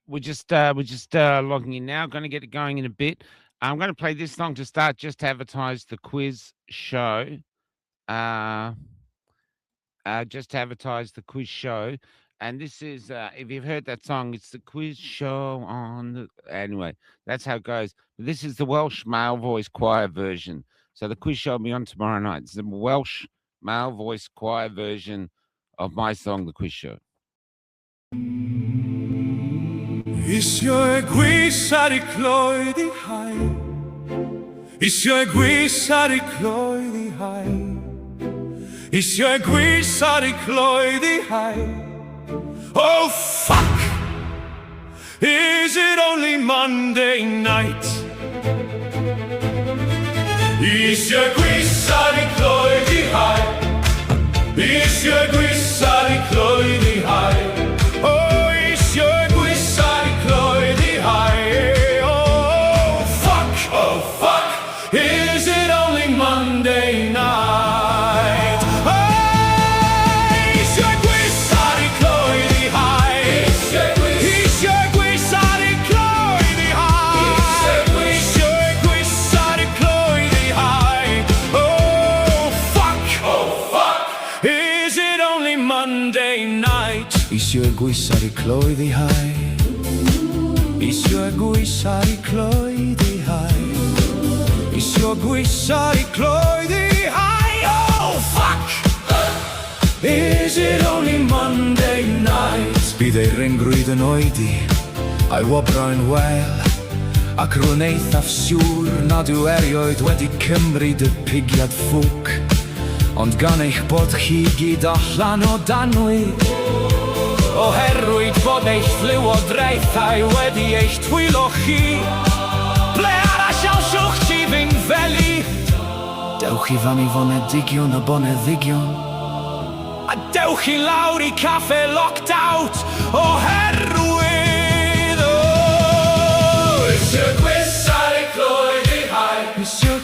We're just logging in now. Going to get it going in a bit. I'm going to play this song to start, just to advertise the quiz show. Just to advertise the quiz show. And this is, if you've heard that song, it's the quiz show on the. Anyway, that's how it goes. But this is the Welsh male voice choir version. So the quiz show will be on tomorrow night. It's the Welsh male voice choir version of my song, The Quiz Show. Isio gwis ar 'i cloedd 'i hael, isio gwis ar 'i cloedd 'i hael, isio gwis ar 'i cloedd 'i hael. Oh fuck! Is it only Monday night? Isio gwis ar 'i cloedd 'i hael, isio gwis ar 'i cloedd 'i hael. Oh, isio gwis ar 'i cloedd 'i hael. Oh fuck, is it only Monday night? Oh, isio gwis ar 'i cloedd 'i hael, isio gwis ar 'i cloedd 'i hael, isio gwis ar 'i cloedd 'i hael. Oh fuck, is it only Monday night? Isio gwis ar 'i cloedd 'i hael, isio gwis ar 'i cloedd 'i hael, isio gwis ar 'i cloedd 'i hael. Oh fuck, is it only Monday night? Bydd ei ringrwyd yn oedi a'i wobrau'n wel, ac rwy'n eithaf siŵr nad yw erioed wedi cymryd y pigiad ffwc, ond gan eich bod chi gyd allan o danwy, oherwydd bod eich llywodraethau wedi eich twylo chi. Ble arall allwch chi fynd feli? Dewch i fan i fonedigion a boneddigion, a dewch i lawr i caffe locked out oherwydd isio gwis ar 'i cloedd 'i hael, isio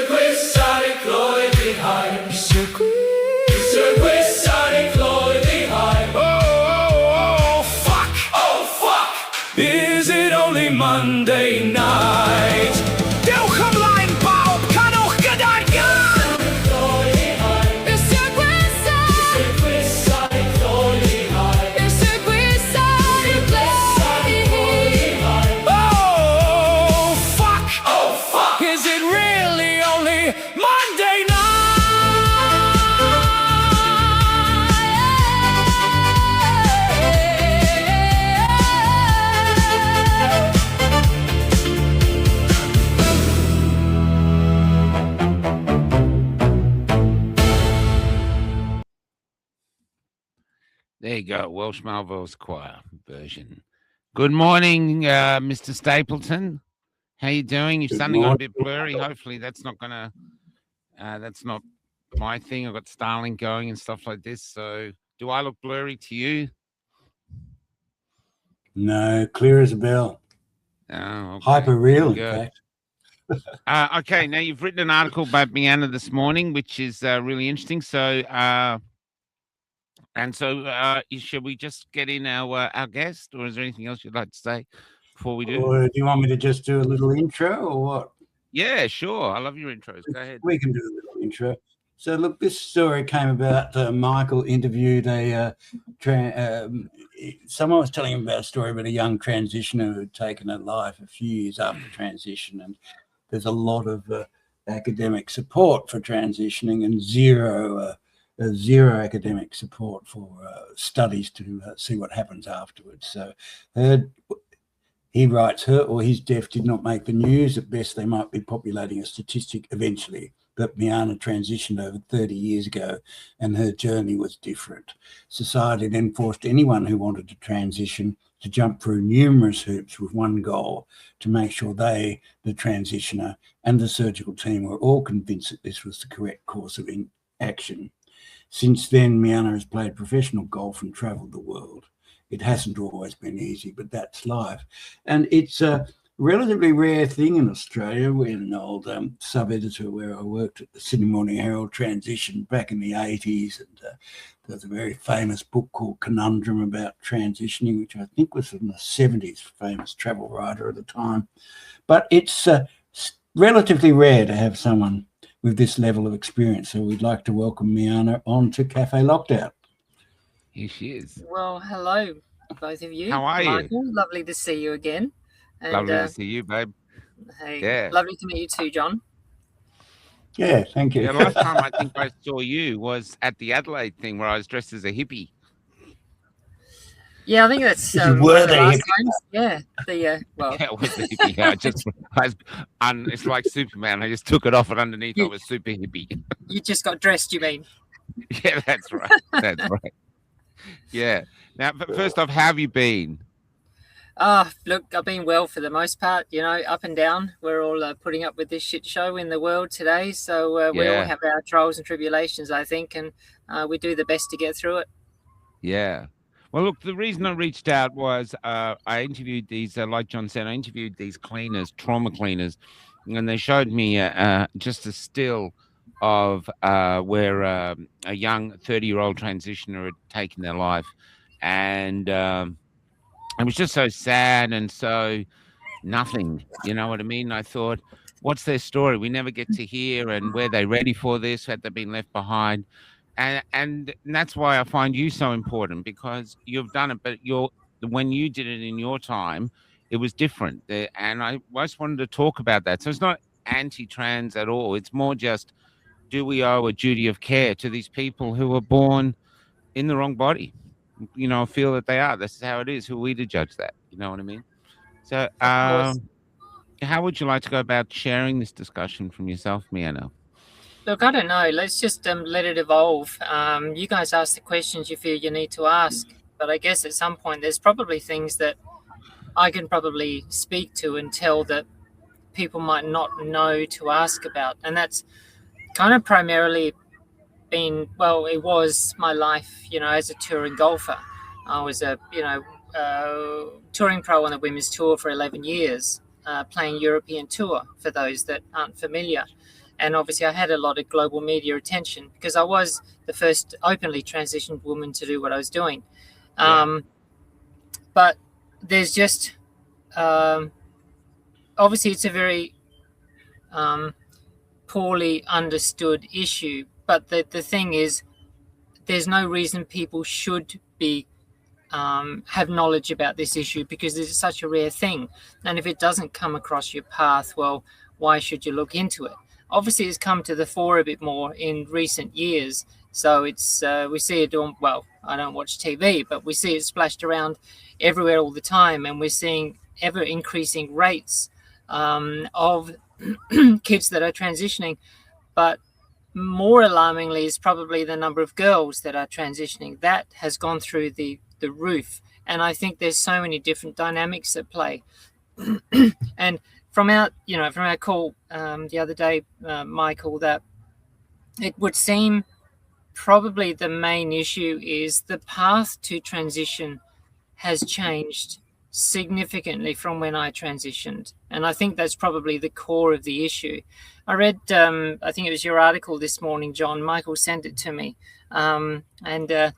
gwis ar 'i cloedd 'i hael, isio gwis ar 'i cloedd 'i hael. Oh fuck, is it only Monday night? Dewch ymlaen bawb, canwch gyda'r gan! Isio gwis ar 'i cloedd 'i hael, isio gwis ar 'i cloedd 'i hael. Oh fuck, is it really only Monday night? There you go, Welsh male voice choir version. Good morning, Mr. Stapleton. How you doing? You're sounding a bit blurry. Hopefully that's not gonna. That's not my thing. I've got Starlink going and stuff like this. So, do I look blurry to you? No, clear as a bell. Oh, okay. Hyper real, in Good. fact. Okay, now you've written an article about Miana this morning, which is really interesting. So, should we just get in our guest, or is there anything else you'd like to say before we do? Or do you want me to just do a little intro or what? Yeah, sure. I love your intros. Go ahead. We can do a little intro. So look, this story came about. Michael interviewed someone was telling him about a story about a young transitioner who had taken a life a few years after transition, and there's a lot of academic support for transitioning and zero academic support for studies to see what happens afterwards. So he writes, her or his death did not make the news. At best, they might be populating a statistic eventually. But Miana transitioned over 30 years ago, and her journey was different. Society then forced anyone who wanted to transition to jump through numerous hoops with one goal: to make sure they, the transitioner, and the surgical team were all convinced that this was the correct course of action. Since then, Miana has played professional golf and travelled the world. It hasn't always been easy, but that's life. And it's relatively rare thing in Australia. We're an old sub-editor where I worked at the Sydney Morning Herald transition back in the 80s. And there's a very famous book called Conundrum about transitioning, which I think was from the 70s, famous travel writer at the time. But it's relatively rare to have someone with this level of experience. So we'd like to welcome Miana on to Cafe Lockdown. Here she is. Well, hello, both of you. How are Michael, you? lovely to see you again. And Lovely to see you, babe. hey, Yeah. lovely to meet you too, John. Yeah, thank you. The last time I think I saw you was at the Adelaide thing where I was dressed as a hippie. Yeah, I think that's You one were of the the last hippie. times. Yeah, well, Yeah, I was a hippie. It's like Superman. I just took it off and underneath I was super hippie. you just got dressed, you mean? Yeah, that's right. That's right. Yeah. Now, but first off, how have you been? Look, I've been well for the most part, up and down. We're all putting up with this shit show in the world today. So we all Yeah. have our trials and tribulations, I think, and we do the best to get through it. Yeah. Well, look, the reason I reached out was I interviewed these, like John said, I interviewed these cleaners, trauma cleaners, and they showed me just a still of where a young 30-year-old transitioner had taken their life. And it was just so sad and so nothing, you know what I mean? I thought, what's their story? We never get to hear, and were they ready for this? Had they been left behind? And that's why I find you so important, because you've done it, but when you did it in your time, it was different. And I just wanted to talk about that. So it's not anti-trans at all. It's more just, do we owe a duty of care to these people who were born in the wrong body? Feel that they are. This is how it is. Who are we to judge that? You know what I mean? So how would you like to go about sharing this discussion from yourself, Miana? Look, I don't know. Let's just let it evolve. You guys ask the questions you feel you need to ask. But I guess at some point there's probably things that I can probably speak to and tell that people might not know to ask about. And that's kind of primarily it was my life, as a touring golfer. I was a, touring pro on the women's tour for 11 years, playing European tour for those that aren't familiar. And obviously I had a lot of global media attention because I was the first openly transitioned woman to do what I was doing. Yeah. But there's just, obviously it's a very poorly understood issue. But the thing is, there's no reason people should be have knowledge about this issue because it's such a rare thing. And if it doesn't come across your path, well, why should you look into it? Obviously, it's come to the fore a bit more in recent years. So it's we see it on, well, I don't watch TV, but we see it splashed around everywhere all the time. And we're seeing ever increasing rates of kids that are transitioning. But more alarmingly is probably the number of girls that are transitioning. That has gone through the roof. And I think there's so many different dynamics at play. And from our call the other day, Michael, that it would seem probably the main issue is the path to transition has changed significantly from when I transitioned. And I think that's probably the core of the issue. I read, I think it was your article this morning, John. Michael sent it to me. And a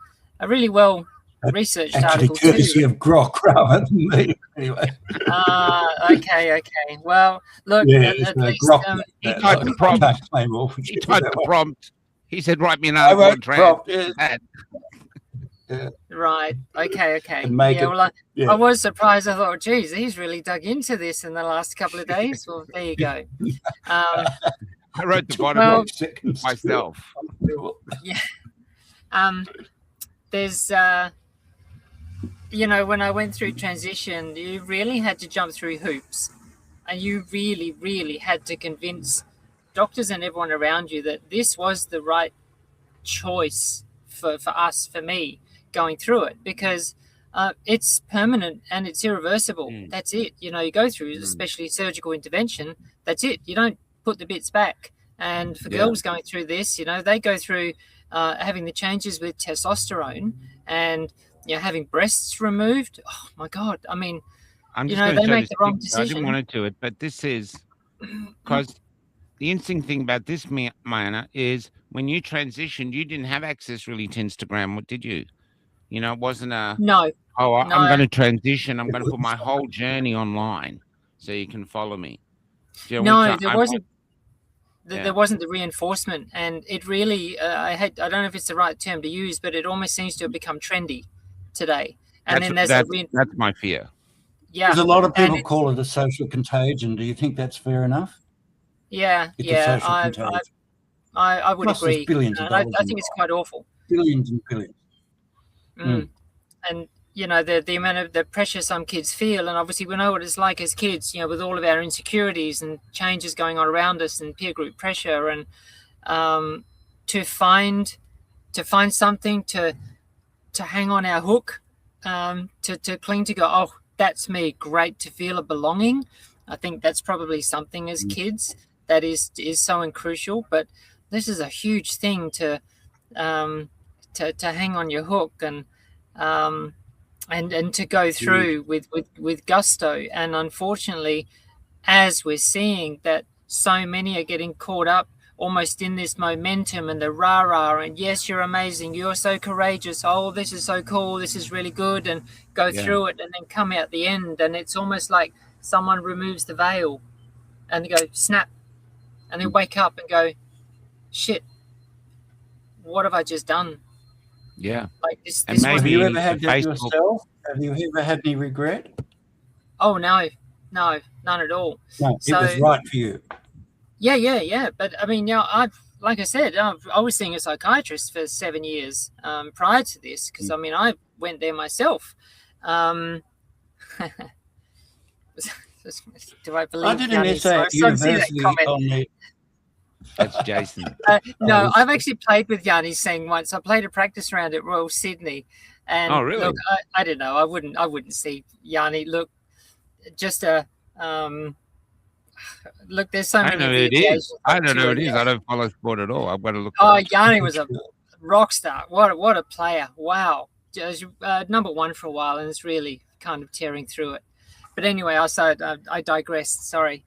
really well researched article too. Courtesy of Grok rather than me. Anyway. Okay. Well, look, Yeah, at least, Grok. He typed the prompt. He typed the prompt. He said, "Write me an article on trans." Yeah. Right. Okay. Yeah. I was surprised. I thought, geez, he's really dug into this in the last couple of days. Well, there you go. I wrote the bottom myself. Yeah. There's, when I went through transition, you really had to jump through hoops, and you really, really had to convince doctors and everyone around you that this was the right choice for us, for me, going through it, because it's permanent and it's irreversible. That's it. You go through, especially surgical intervention, that's it. You don't put the bits back. And for girls going through this, they go through having the changes with testosterone and having breasts removed. Oh my God. I mean, I'm You just know, going to they show make this the wrong picture. I didn't want decision. to do it, but this is because the interesting thing about this, Mayana, is when you transitioned, you didn't have access really to Instagram, did you? You know, it wasn't a, No, oh, I'm no, going to transition. I'm It going to put my was, whole journey online so you can follow me. Do you know, which no. There wasn't. yeah, There wasn't the reinforcement, and it really. I don't know if it's the right term to use, but it almost seems to have become trendy today. And that's then there's a that's that's my fear. yeah, there's a lot of and people it's call it a social contagion. Do you think that's fair enough? yeah, It's a yeah. social contagion. I would Plus, there's agree, billions of and I dollars think it's involved. quite awful. Billions and billions. Mm. And you know the amount of the pressure some kids feel, and obviously we know what it's like as kids. You know, with all of our insecurities and changes going on around us, and peer group pressure, and um, to find something to hang on our hook, to cling to, go, oh, that's me, great, to feel a belonging. I think that's probably something as kids that is so crucial. But this is a huge thing um, to hang on your hook um, and to go through with gusto. And unfortunately, as we're seeing that so many are getting caught up almost in this momentum and the rah-rah and yes, you're amazing, you're so courageous, oh, this is so cool, this is really good, and go Yeah. through it and then come out the end, and it's almost like someone removes the veil and they go snap, and they wake up and go, shit, what have I just done? Yeah. Like this And was Have you ever maybe had the that Facebook. yourself? Have you ever had any regret? oh no, none at all. No, So it was right for you. Yeah. But I mean, like I said, I was seeing a psychiatrist for 7 years prior to this, because I mean, I went there myself. Um, do I believe? I did an Yanni's? essay at So I see that university comment. on the. That's Jason. No, this- I've actually played with Yanni Singh once. I played a practice round at Royal Sydney, and Oh, really? look, I don't know. I wouldn't see Yanni. Look, just a look. There's so I many. don't know who it is. I don't know who it is. I don't follow sport at all. I've got to look. Oh, it up. Yanni was a rock star. What a player! Wow, just, number one for a while, and it's really kind of tearing through it. But anyway, I digressed. Sorry.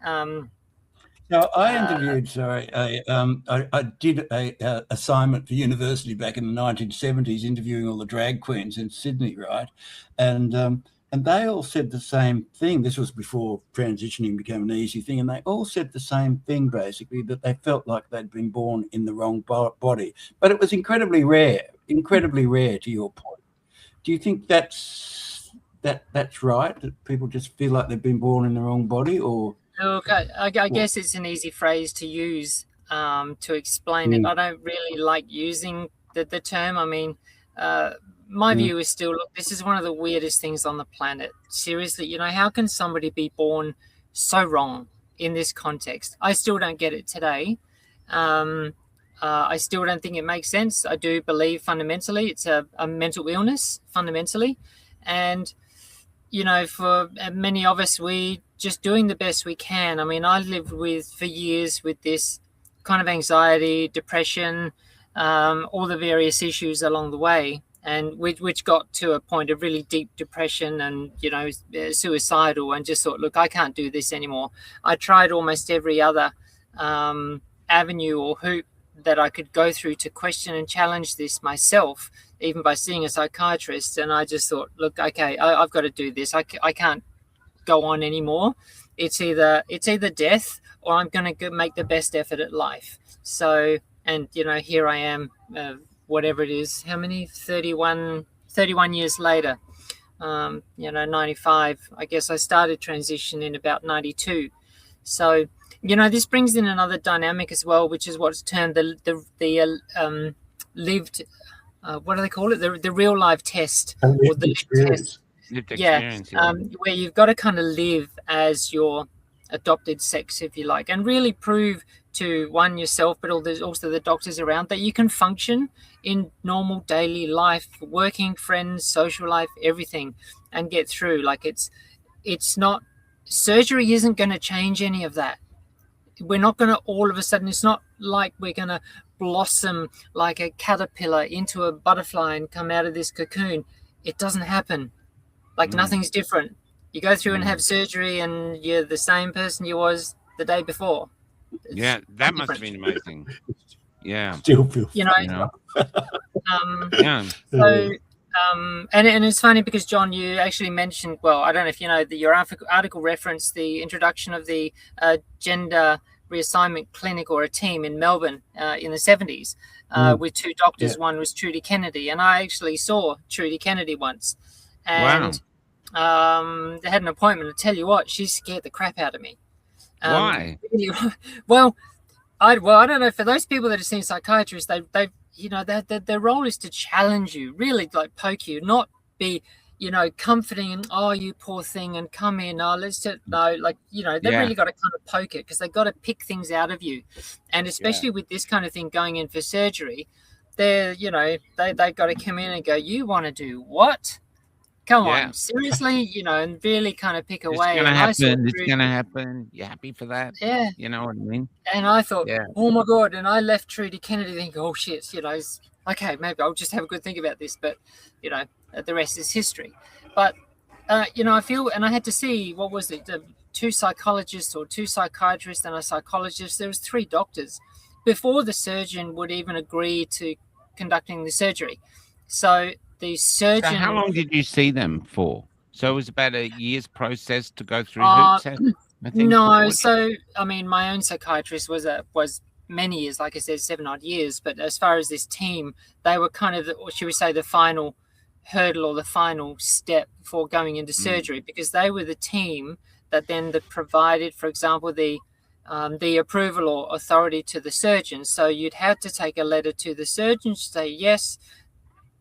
No, I interviewed. Sorry, I did a assignment for university back in the 1970s, interviewing all the drag queens in Sydney, right? And they all said the same thing. This was before transitioning became an easy thing, and they all said the same thing, basically, that they felt like they'd been born in the wrong body. But it was incredibly rare. To your point. Do you think that's right? That people just feel like they've been born in the wrong body, or? Look, I guess it's an easy phrase to use to explain it. I don't really like using the term. I mean, my view is still, look, this is one of the weirdest things on the planet. Seriously, you know, how can somebody be born so wrong in this context? I still don't get it today. I still don't think it makes sense. I do believe fundamentally it's a mental illness, fundamentally. And, you know, for many of us, we just doing the best we can. I mean, I lived for years with this kind of anxiety, depression, all the various issues along the way, and which got to a point of really deep depression and, you know, suicidal, and just thought, look, I can't do this anymore. I tried almost every other avenue or hoop that I could go through to question and challenge this myself, even by seeing a psychiatrist. And I just thought, look, okay, I've got to do this. I can't go on anymore. It's either death or I'm going to make the best effort at life. So, and you know, here I am, whatever it is, how many, 31 years later, you know, 95, I guess I started transition in about 92. So, you know, this brings in another dynamic as well, which is what's termed the lived, what do they call it? The real life test, or the lived test. Where you've got to kind of live as your adopted sex, if you like, and really prove to yourself, but also the doctors around, that you can function in normal daily life, working, friends, social life, everything, and get through. Like it's not, surgery isn't going to change any of that. We're not going to all of a sudden, it's not like we're going to blossom like a caterpillar into a butterfly and come out of this cocoon. It doesn't happen. Like nothing's different. You go through and have surgery, and you're the same person you was the day before. It's Yeah, that must have different. been amazing. Yeah, Still feel You know, you know. yeah. So, and it's funny because John, you actually mentioned. Well, I don't know if you know that your article referenced the introduction of the gender reassignment clinic or a team in Melbourne in the 70s with two doctors. Yeah. One was Trudy Kennedy, and I actually saw Trudy Kennedy once, Wow. and they had an appointment. And tell you what, she scared the crap out of me. Why? Really, well, I don't know. For those people that have seen psychiatrists, they you know their role is to challenge you, really like poke you, not be comforting and oh you poor thing and come in. Oh, let's just no, like they Yeah. really got to kind of poke it because they got to pick things out of you, and especially with this kind of thing going in for surgery, they got to come in and go, you want to do what? Come Yeah. on, seriously, and really kind of pick It's away. gonna And I saw happen. It's Trudy, gonna happen. You happy for that? yeah. You know what I mean? And I thought, Yeah. oh my God. And I left Trudy Kennedy thinking, oh shit, okay, maybe I'll just have a good think about this. But, the rest is history. But, I feel, and I had to see, what was it, two psychologists or two psychiatrists and a psychologist. There was 3 doctors before the surgeon would even agree to conducting the surgery. So the So surgeon. how long did you see them for? So it was about a year's process to go through hoops. I think. No, so I mean, my own psychiatrist was many years, like I said, 7 odd years. But as far as this team, they were kind of, or should we say, the final hurdle or the final step before going into surgery, because they were the team that then provided, for example, the approval or authority to the surgeon. So you'd have to take a letter to the surgeon to say, yes,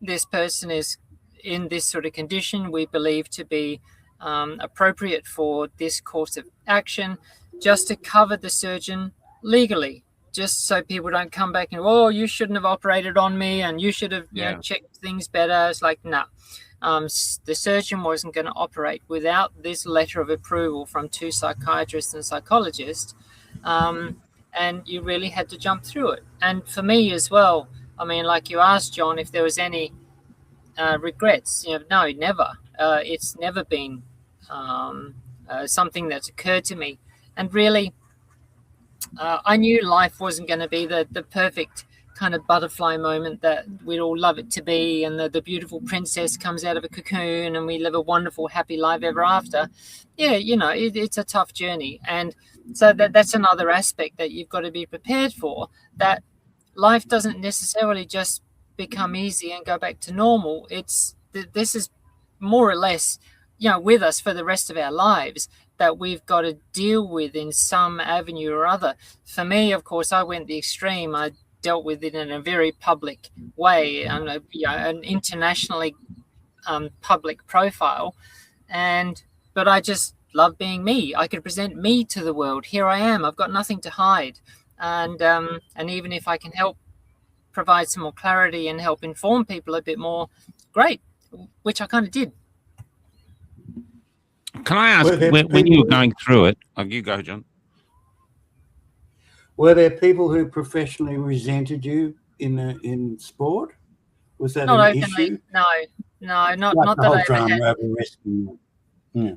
this person is in this sort of condition. We believe to be appropriate for this course of action, just to cover the surgeon legally, just so people don't come back and, oh, you shouldn't have operated on me and you should have checked things better. It's like, no. The surgeon wasn't going to operate without this letter of approval from 2 psychiatrists and psychologists, and you really had to jump through it. And for me as well, I mean, like you asked, John, if there was any regrets. No, never. It's never been something that's occurred to me. And really, I knew life wasn't going to be the perfect kind of butterfly moment that we'd all love it to be, and the beautiful princess comes out of a cocoon and we live a wonderful, happy life ever after. Yeah, it's a tough journey. And so that's another aspect that you've got to be prepared for, that life doesn't necessarily just become easy and go back to normal. This is more or less, with us for the rest of our lives, that we've got to deal with in some avenue or other. For me, of course, I went the extreme. I dealt with it in a very public way, and an internationally public profile. But I just love being me. I could present me to the world. Here I am. I've got nothing to hide. And even if I can help provide some more clarity and help inform people a bit more, great, which I kind of did. Can I ask, when you were going through it, you go, John. Were there people who professionally resented you in sport? Was that not an openly, issue? No, not the that whole I ever drama had. over wrestling. Yeah.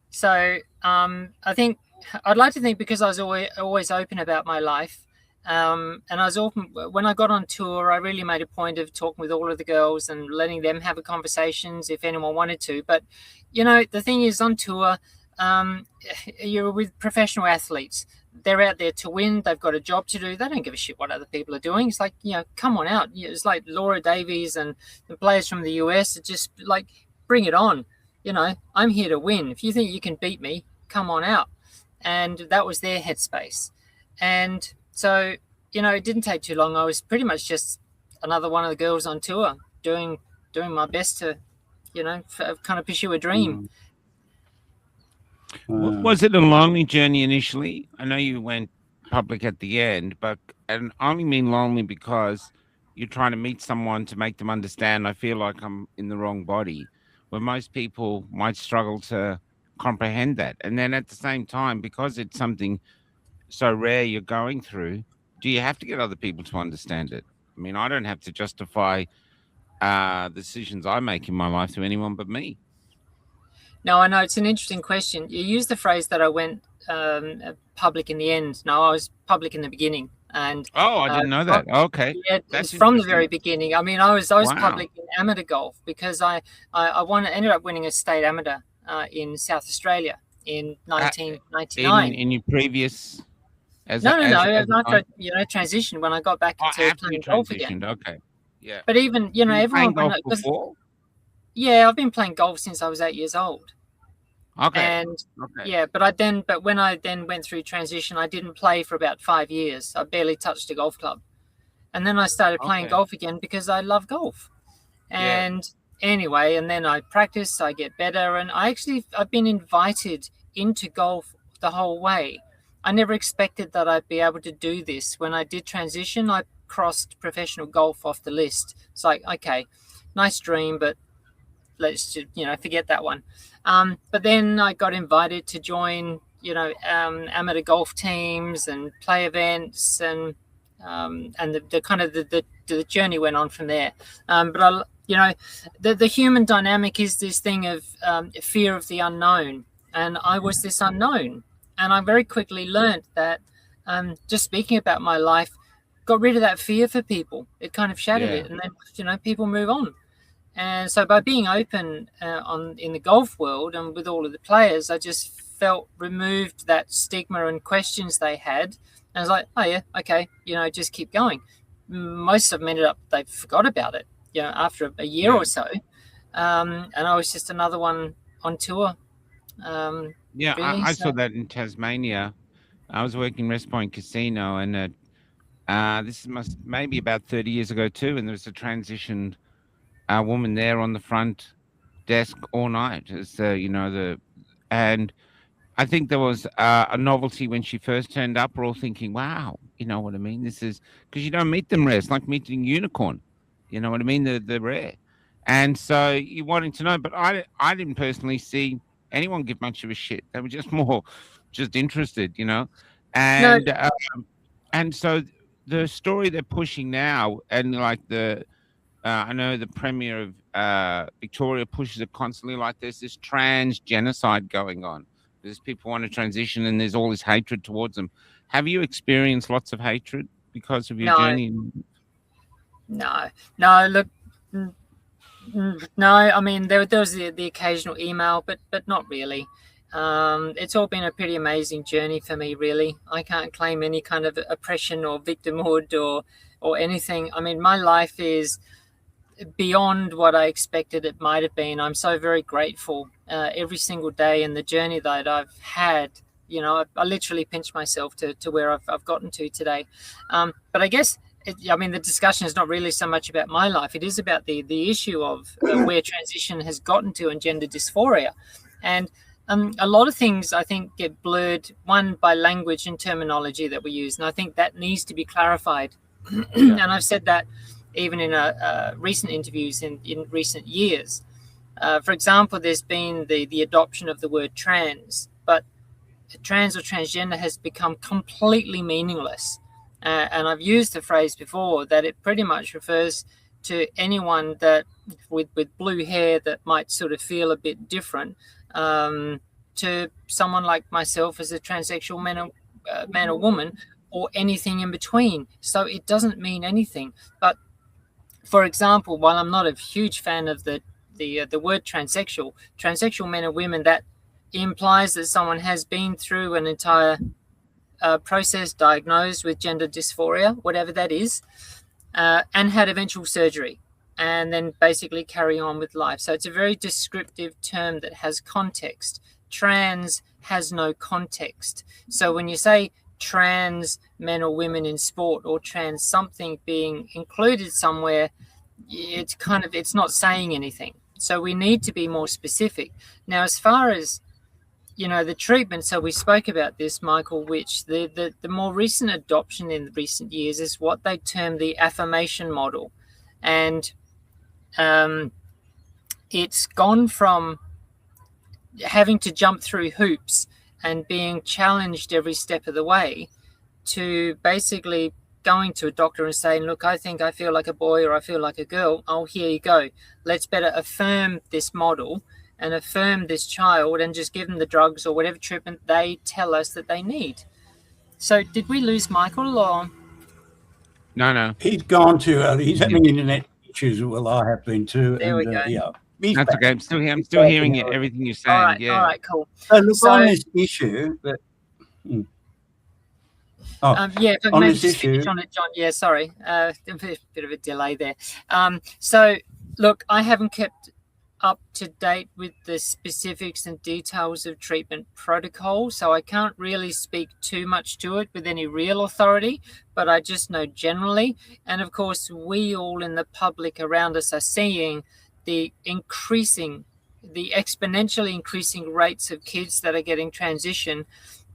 So I think I'd like to think, because I was always open about my life, and I was open when I got on tour. I really made a point of talking with all of the girls and letting them have conversations if anyone wanted to. But the thing is, on tour, you're with professional athletes. They're out there to win. They've got a job to do. They don't give a shit what other people are doing. It's like, come on out. It's like Laura Davies and the players from the US. It's just like, bring it on. I'm here to win. If you think you can beat me, come on out. And that was their headspace. And so, it didn't take too long. I was pretty much just another one of the girls on tour, doing my best to, kind of pursue a dream. Was it a lonely journey initially? I know you went public at the end, but and I only mean lonely because you're trying to meet someone to make them understand, I feel like I'm in the wrong body, where most people might struggle to comprehend that. And then at the same time, because it's something so rare you're going through, do you have to get other people to understand it? I mean, I don't have to justify decisions I make in my life to anyone but me. No, I know it's an interesting question. You used the phrase that I went public in the end. No, I was public in the beginning, and Oh, I didn't know that. Okay, yeah, it was that's from the very interesting. beginning. I mean, I was Wow. public in amateur golf because I ended up winning a state amateur in South Australia in Uh, 1999. in your previous No. as a After time. transitioned when I got back Oh, into after you playing golf again. transitioned. Okay. Yeah. But even Were you everyone playing golf because before? yeah, I've been playing golf since I was 8 years old. Okay. And Okay. yeah, but when I then went through transition, I didn't play for about 5 years. I barely touched a golf club. And then I started playing Okay. golf again because I love golf. Yeah. And anyway, and then I practice, I get better. And I've been invited into golf the whole way. I never expected that I'd be able to do this. When I did transition, I crossed professional golf off the list. It's like, okay, nice dream, but let's just, forget that one. But then I got invited to join, amateur golf teams and play events, and the kind of the journey went on from there. The human dynamic is this thing of fear of the unknown, and I was this unknown, and I very quickly learned that just speaking about my life got rid of that fear for people. It kind of shattered Yeah. it, and then people move on. And so by being open in the golf world and with all of the players, I just felt removed that stigma and questions they had. And I was like, oh yeah, okay, just keep going. Most of them ended up, they forgot about it, after a year Yeah. or so. And I was just another one on tour. Yeah. Really. I saw So, that in Tasmania. I was working West Point Casino, and this must maybe about 30 years ago too. And there was a transition woman there on the front desk all night. As and I think there was a novelty when she first turned up. We're all thinking, "Wow, you know what I mean? This is because you don't meet them rare. It's like meeting unicorn. You know what I mean? They're rare." And so you wanting to know, but I didn't personally see anyone give much of a shit. They were just more just interested. no, And and so the story they're pushing now, and like I know the Premier of Victoria pushes it constantly. Like there's this trans genocide going on. There's people want to transition, and there's all this hatred towards them. Have you experienced lots of hatred because of your no, journey? no. Look, no. I mean, there was the occasional email, but not really. It's all been a pretty amazing journey for me, really. I can't claim any kind of oppression or victimhood or anything. I mean, my life is beyond what I expected it might have been. I'm so very grateful every single day, and the journey that I've had. I literally pinch myself to where I've gotten to today. But I guess, the discussion is not really so much about my life. It is about the issue of where transition has gotten to and gender dysphoria. And a lot of things, I think, get blurred, one, by language and terminology that we use. And I think that needs to be clarified. And I've said that even in recent interviews in recent years. For example, there's been the adoption of the word trans, but trans or transgender has become completely meaningless. And I've used the phrase before that it pretty much refers to anyone that with blue hair that might sort of feel a bit different to someone like myself as a transsexual man or woman, or anything in between. So it doesn't mean anything. But for example, while I'm not a huge fan of the word transsexual men and women, that implies that someone has been through an entire process, diagnosed with gender dysphoria, whatever that is, and had eventual surgery, and then basically carry on with life. So it's a very descriptive term that has context. Trans has no context. So when you say trans men or women in sport, or trans something being included somewhere, it's not saying anything. So we need to be more specific. Now, as far as the treatment, so we spoke about this, Michael, which the more recent adoption in recent years is what they term the affirmation model. And it's gone from having to jump through hoops and being challenged every step of the way to basically going to a doctor and saying, look, I think I feel like a boy or I feel like a girl. Oh, here you go. Let's better affirm this model and affirm this child and just give them the drugs or whatever treatment they tell us that they need. So did we lose Michael or? No. He's gone to, he's having internet issues. Well, I have been too. There we go. Yeah. He's That's back. okay. I'm still hearing it, everything you're saying. All right, cool. So look, on this issue, that, yeah, but on maybe this just finish issue, on it, John. Yeah, sorry, a bit of a delay there. So look, I haven't kept up to date with the specifics and details of treatment protocol, so I can't really speak too much to it with any real authority, but I just know generally. And of course, we all in the public around us are seeing the exponentially increasing rates of kids that are getting transition,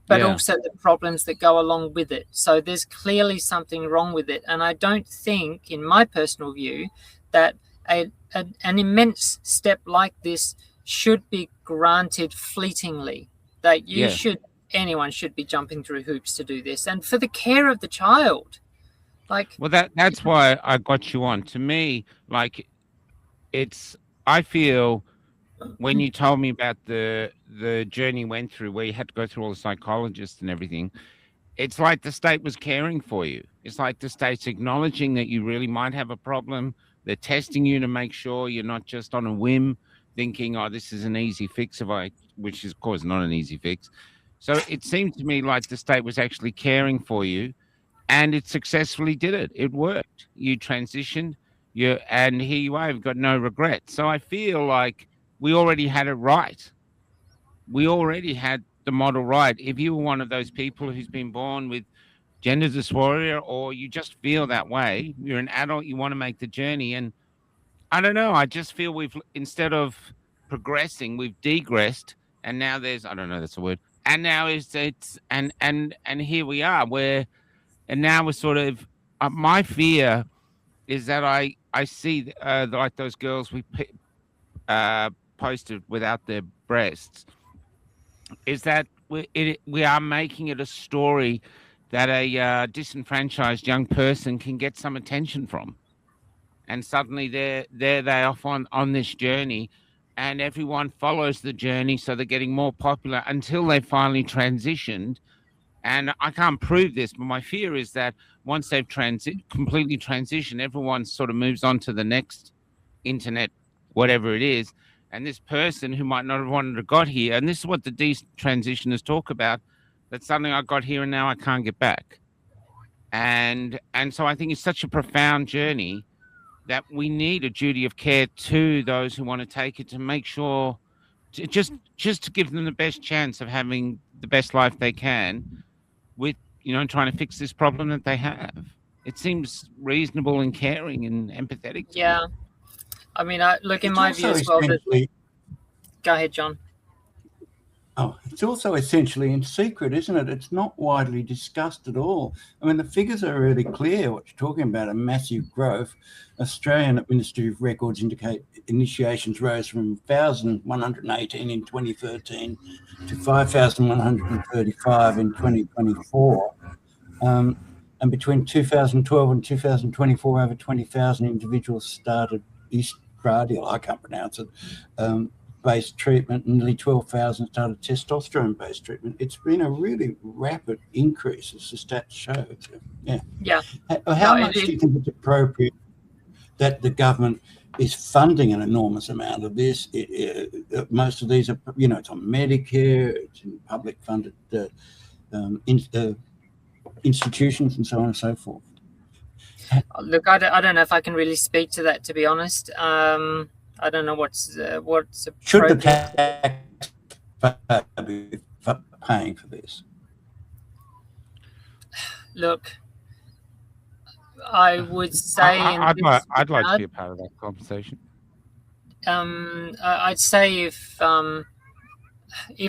but also the problems that go along with it. So there's clearly something wrong with it. And I don't think, in my personal view, that an immense step like this should be granted fleetingly. That anyone should be jumping through hoops to do this, and for the care of the child. Well, that's why I got you on. To me, like, I feel when you told me about the journey you went through, where you had to go through all the psychologists and everything, it's like the state was caring for you. It's like the state's acknowledging that you really might have a problem. They're testing you to make sure you're not just on a whim thinking, oh, this is an easy fix, which is, of course, not an easy fix. So it seemed to me like the state was actually caring for you, and it successfully did it. It worked. You transitioned, and here you are. You've got no regrets. So I feel like we already had it right. We already had the model right. If you were one of those people who's been born with gender dysphoria, or you just feel that way, you're an adult, you want to make the journey. And I don't know, I just feel instead of progressing, we've degressed, and now I don't know, that's a word. And now and here we are, and now we're sort of, my fear is that I see like those girls we posted without their breasts, is that we are making it a story that a disenfranchised young person can get some attention from, and suddenly they off on this journey, and everyone follows the journey, so they're getting more popular until they finally transitioned. And I can't prove this, but my fear is that once they've completely transitioned, everyone sort of moves on to the next internet, whatever it is. And this person who might not have wanted to got here, and this is what the detransitioners talk about, that suddenly I got here and now I can't get back. And so I think it's such a profound journey that we need a duty of care to those who want to take it, to make sure, just to give them the best chance of having the best life they can, with, trying to fix this problem that they have. It seems reasonable and caring and empathetic. Yeah. I mean, look, in my view as well. Go ahead, John. Oh, it's also essentially in secret, isn't it? It's not widely discussed at all. I mean, the figures are really clear. What you're talking about, a massive growth. Australian Ministry of Records indicate initiations rose from 1,118 in 2013 to 5,135 in 2024. And between 2012 and 2024, over 20,000 individuals started estradiol, I can't pronounce it, based treatment, and nearly 12,000 started testosterone-based treatment. It's been a really rapid increase, as the stats show. Yeah. How much do you think it's appropriate that the government is funding an enormous amount of this? Most of these are, it's on Medicare, it's in public-funded institutions, and so on and so forth. Look, I don't know if I can really speak to that, to be honest. I don't know what's should the taxpayer be paying for this? Look, I would say I'd like to be a part of that conversation. I'd say if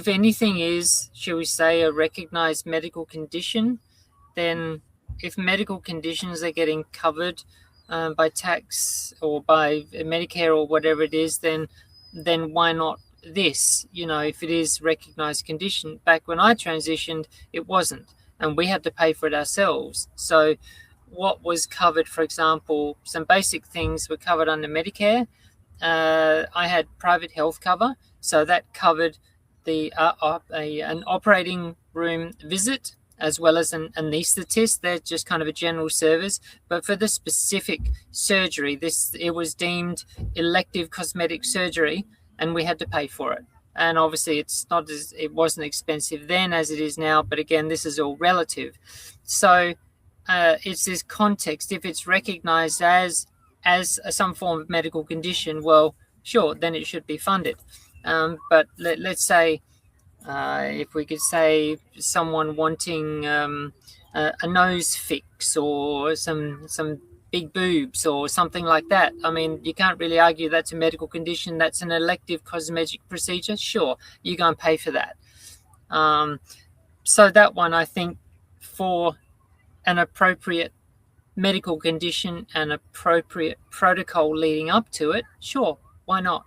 anything is, shall we say, a recognised medical condition, then if medical conditions are getting covered by tax or by Medicare or whatever it is, then why not this? If it is recognised condition. Back when I transitioned, it wasn't, and we had to pay for it ourselves. So what was covered, for example, some basic things were covered under Medicare, I had private health cover, so that covered an operating room visit as well as an anaesthetist. They're just kind of a general service. But for the specific surgery, it was deemed elective cosmetic surgery, and we had to pay for it. And obviously, it wasn't expensive then as it is now. But again, this is all relative. So it's this context. If it's recognised as some form of medical condition, well, sure, then it should be funded. But let's say, if we could say someone wanting a nose fix or some big boobs or something like that. I mean, you can't really argue that's a medical condition. That's an elective cosmetic procedure. Sure, you go and pay for that. So that one, I think, for an appropriate medical condition and appropriate protocol leading up to it, sure, why not?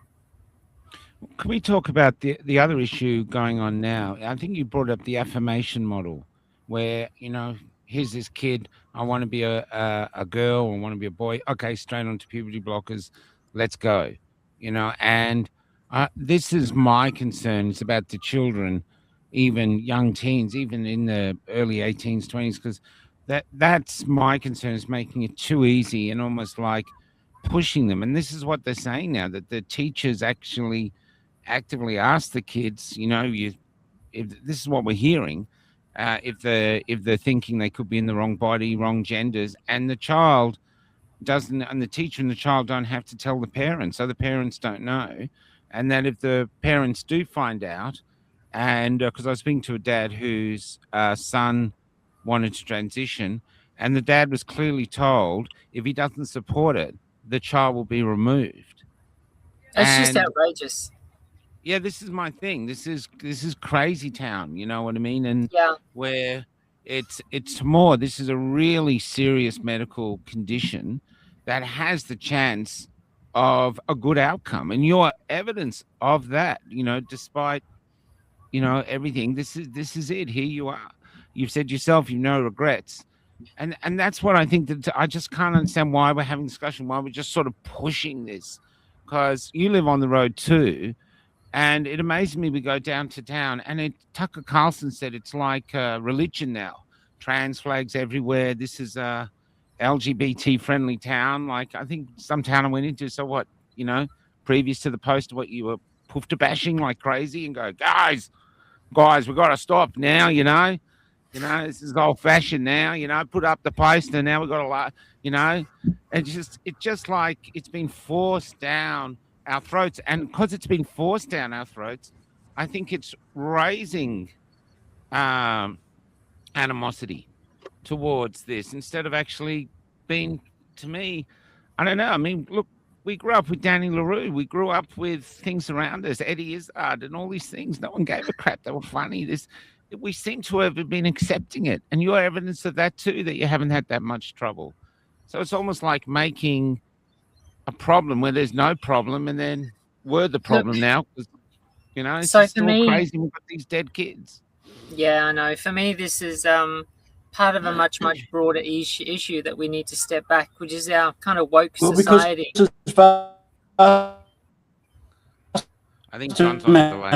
Can we talk about the other issue going on now? I think you brought up the affirmation model, where, here's this kid, I want to be a girl, I want to be a boy. Okay, straight onto puberty blockers, let's go. And this is my concern. It's about the children, even young teens, even in the early 18s, 20s, because that's my concern, is making it too easy and almost like pushing them. And this is what they're saying now, that the teachers actually actively ask the kids, if this is what we're hearing, if they're thinking they could be in the wrong body, wrong genders, and the child doesn't, and the teacher and the child don't have to tell the parents, so the parents don't know. And that if the parents do find out, and because I was speaking to a dad whose son wanted to transition, and the dad was clearly told if he doesn't support it, the child will be removed. It's just outrageous. Yeah, this is my thing. This is crazy town. You know what I mean? And yeah, where it's more. This is a really serious medical condition that has the chance of a good outcome, and you're evidence of that. Despite everything, this is it. Here you are. You've said yourself, you've no regrets. And that's what I think, that I just can't understand why we're having discussion, why we're just sort of pushing this, because you live on the road too. And it amazes me, we go down to town, and Tucker Carlson said it's like religion now. Trans flags everywhere. This is a LGBT-friendly town. Like, I think some town I went into, so what, previous to the post, what you were poofter bashing like crazy and go, guys, we got to stop now, this is old-fashioned now, put up the poster, now we've got to, it's just like it's been forced down our throats. And because it's been forced down our throats, I think it's raising animosity towards this instead of actually being, to me, I don't know. I mean, look, we grew up with Danny LaRue. We grew up with things around us, Eddie Izzard and all these things. No one gave a crap. They were funny. We seem to have been accepting it. And you're evidence of that too, that you haven't had that much trouble. So it's almost like making a problem where there's no problem, and then we're the problem now. It's so still crazy. We've got these dead kids. Yeah, I know. For me, this is part of a much broader issue that we need to step back, which is our kind of woke society. I think John's on the way.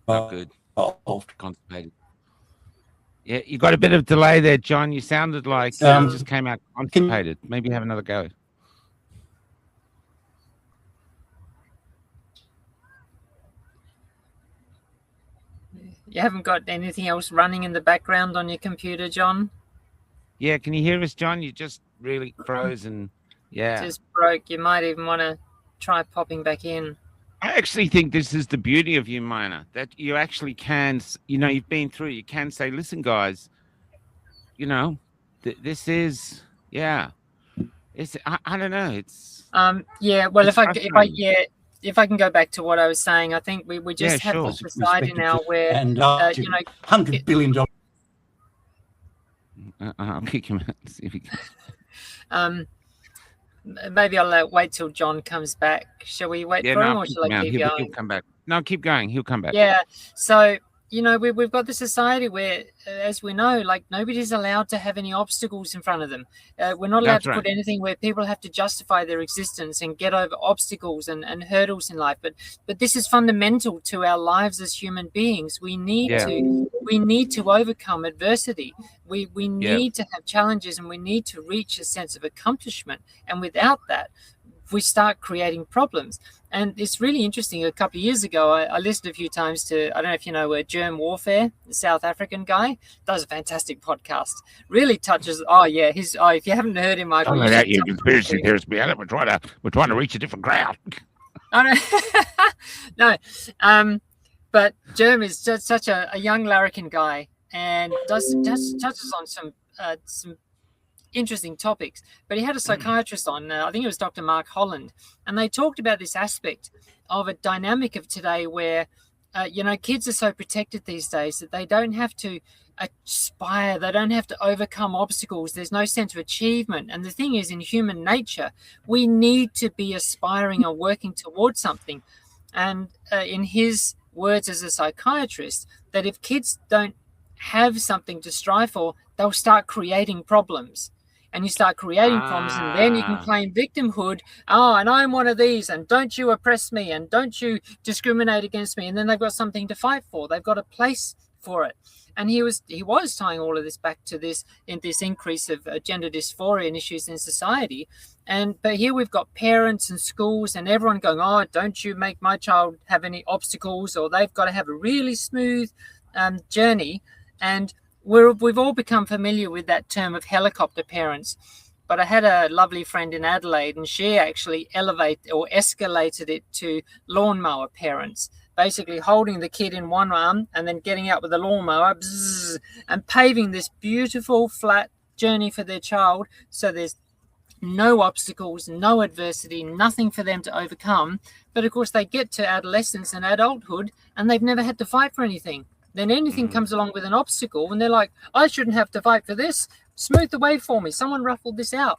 Not good. Constipated. Yeah, you got a bit of delay there, John. You sounded like you just came out constipated. Maybe have another go. You haven't got anything else running in the background on your computer, John? Yeah, can you hear us, John? You just really froze and just broke. You might even want to try popping back in. I actually think this is the beauty of you, Miner, that you actually can, you've been through, you can say, listen, guys, this is, it's, I don't know. It's, well, if I can go back to what I was saying, I think we just have a society now where, $100 billion. I'll kick him out and see if he can. Maybe I'll wait till John comes back. Shall we wait for him, or shall I keep going? He'll come back. No, keep going. He'll come back. Yeah. So we've got the society where, as we know, like nobody's allowed to have any obstacles in front of them. We're not allowed That's to right. put anything where people have to justify their existence and get over obstacles and hurdles in life. But this is fundamental to our lives as human beings. We need Yeah. to overcome adversity. We Yeah. need to have challenges, and we need to reach a sense of accomplishment. And without that, we start creating problems. And it's really interesting. A couple of years ago, I listened a few times to, I don't know if you know, Germ Warfare, the South African guy, does a fantastic podcast. Really touches. Oh yeah, if you haven't heard him, Michael, Don't you let should out your totally conspiracy hear him. theorists behind it. We're trying to reach a different crowd. I know. No, but Germ is just such a young larrikin guy, and touches on some interesting topics. But he had a psychiatrist on, I think it was Dr. Mark Holland, and they talked about this aspect of a dynamic of today where, kids are so protected these days that they don't have to aspire, they don't have to overcome obstacles. There's no sense of achievement. And the thing is, in human nature, we need to be aspiring or working towards something. And in his words as a psychiatrist, that if kids don't have something to strive for, they'll start creating problems. And you start creating problems, and then you can claim victimhood. Oh, and I'm one of these, and don't you oppress me, and don't you discriminate against me. And then they've got something to fight for. They've got a place for it. And he was tying all of this back to this increase of gender dysphoria and issues in society. But here we've got parents and schools and everyone going, oh, don't you make my child have any obstacles, or they've got to have a really smooth journey. And we've all become familiar with that term of helicopter parents. But I had a lovely friend in Adelaide, and she actually escalated it to lawnmower parents, basically holding the kid in one arm and then getting out with a lawnmower and paving this beautiful flat journey for their child. So there's no obstacles, no adversity, nothing for them to overcome. But of course, they get to adolescence and adulthood, and they've never had to fight for anything. Then anything comes along with an obstacle, and they're like, I shouldn't have to fight for this. Smooth the way for me. Someone ruffled this out.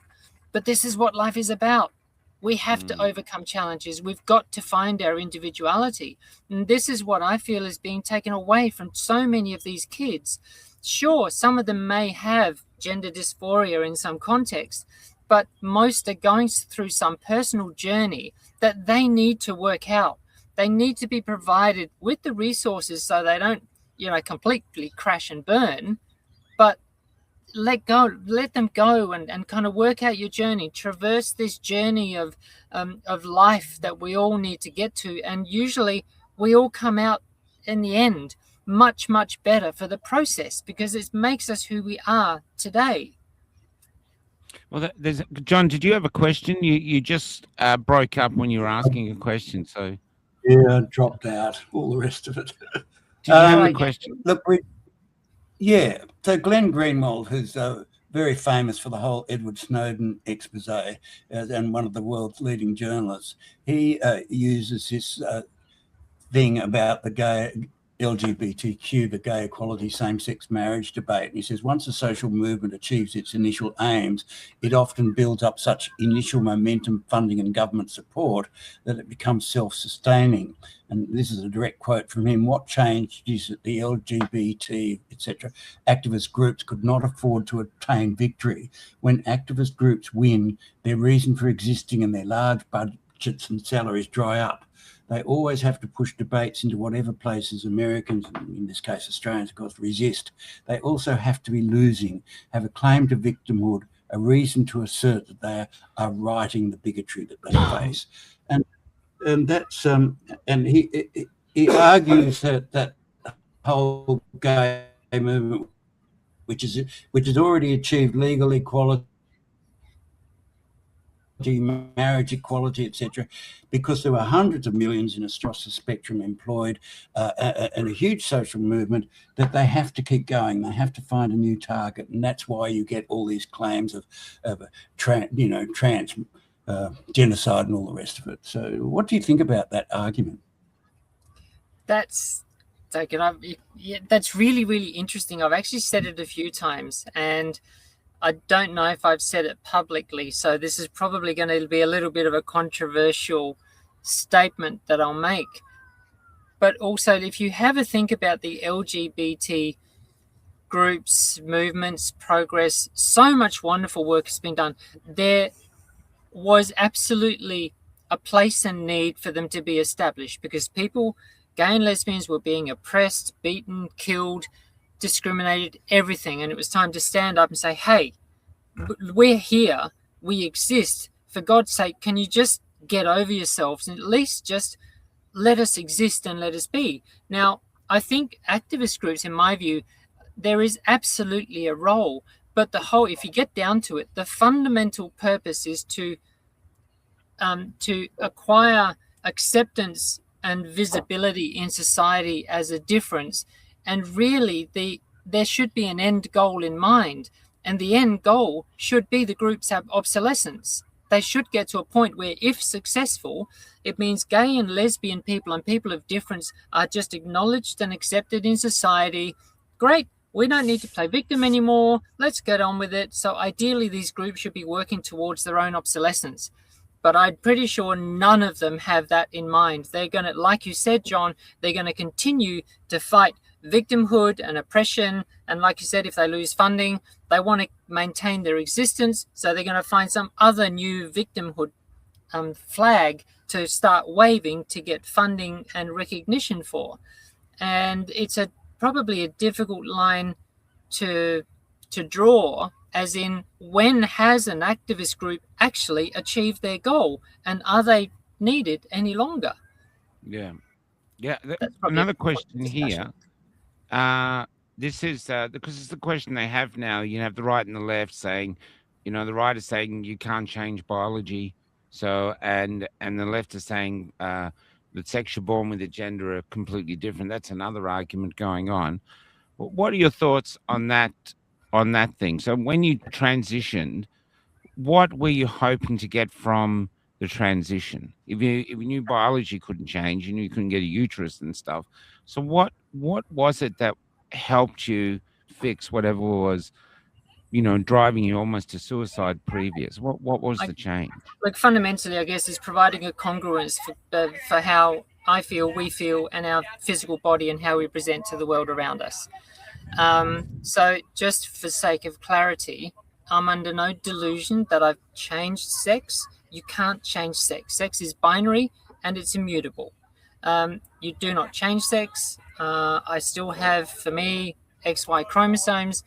But this is what life is about. We have to overcome challenges. We've got to find our individuality. And this is what I feel is being taken away from so many of these kids. Sure, some of them may have gender dysphoria in some context, but most are going through some personal journey that they need to work out. They need to be provided with the resources so they don't, completely crash and burn, but let them go and kind of work out your journey, traverse this journey of life that we all need to get to. And usually we all come out in the end much, much better for the process, because it makes us who we are today. Well, John, did you have a question? You just broke up when you were asking a question, so. Yeah, dropped out, all the rest of it. Did you have a question? Look, so Glenn Greenwald, who's very famous for the whole Edward Snowden expose and one of the world's leading journalists, he uses this thing about the gay LGBTQ, the gay equality, same-sex marriage debate. And he says, once a social movement achieves its initial aims, it often builds up such initial momentum, funding and government support that it becomes self-sustaining. And this is a direct quote from him. What changed is that the LGBT, etc., activist groups could not afford to attain victory. When activist groups win, their reason for existing and their large budgets and salaries dry up. They always have to push debates into whatever places Americans, in this case Australians, of course, resist. They also have to be losing, have a claim to victimhood, a reason to assert that they are righting the bigotry that they face. And that's and he argues that whole gay movement, which has already achieved legal equality, marriage equality, etc., because there were hundreds of millions across the spectrum employed and a huge social movement, that they have to keep going. They have to find a new target, and that's why you get all these claims of trans genocide and all the rest of it. So, what do you think about that argument? That's really, really interesting. I've actually said it a few times, and I don't know if I've said it publicly, so this is probably going to be a little bit of a controversial statement that I'll make. but also if you have a think about the LGBT groups, movements, progress, so much wonderful work has been done. There was absolutely a place and need for them to be established because people, gay and lesbians, were being oppressed, beaten, killed, discriminated, everything. And it was time to stand up and say, hey, we're here, we exist. For God's sake, can you just get over yourselves and at least just let us exist and let us be? Now, I think activist groups, in my view, there is absolutely a role, but if you get down to it, the fundamental purpose is to acquire acceptance and visibility in society as a difference. And really, there should be an end goal in mind. And the end goal should be the group's obsolescence. They should get to a point where, if successful, it means gay and lesbian people and people of difference are just acknowledged and accepted in society. Great. We don't need to play victim anymore. Let's get on with it. So ideally, these groups should be working towards their own obsolescence. But I'm pretty sure none of them have that in mind. They're going to, like you said, John, they're going to continue to fight victimhood and oppression. And like you said, if they lose funding, they want to maintain their existence. So they're going to find some other new victimhood flag to start waving to get funding and recognition for. And it's probably a difficult line to draw, as in, when has an activist group actually achieved their goal, and are they needed any longer? Yeah. Another question here. This is because it's the question they have now. You have the right and the left saying, the right is saying you can't change biology, so and the left is saying that sex you're born with, a gender are completely different. That's another argument going on. What are your thoughts on that thing? So when you transitioned, what were you hoping to get from the transition? If you knew biology couldn't change, you knew you couldn't get a uterus and stuff. So what was it that helped you fix whatever was, driving you almost to suicide previous? What was the change? Like, fundamentally, I guess, is providing a congruence for how I feel, we feel, and our physical body and how we present to the world around us. So just for sake of clarity, I'm under no delusion that I've changed sex. You can't change sex. Sex is binary and it's immutable. You do not change sex. I still have, for me, XY chromosomes.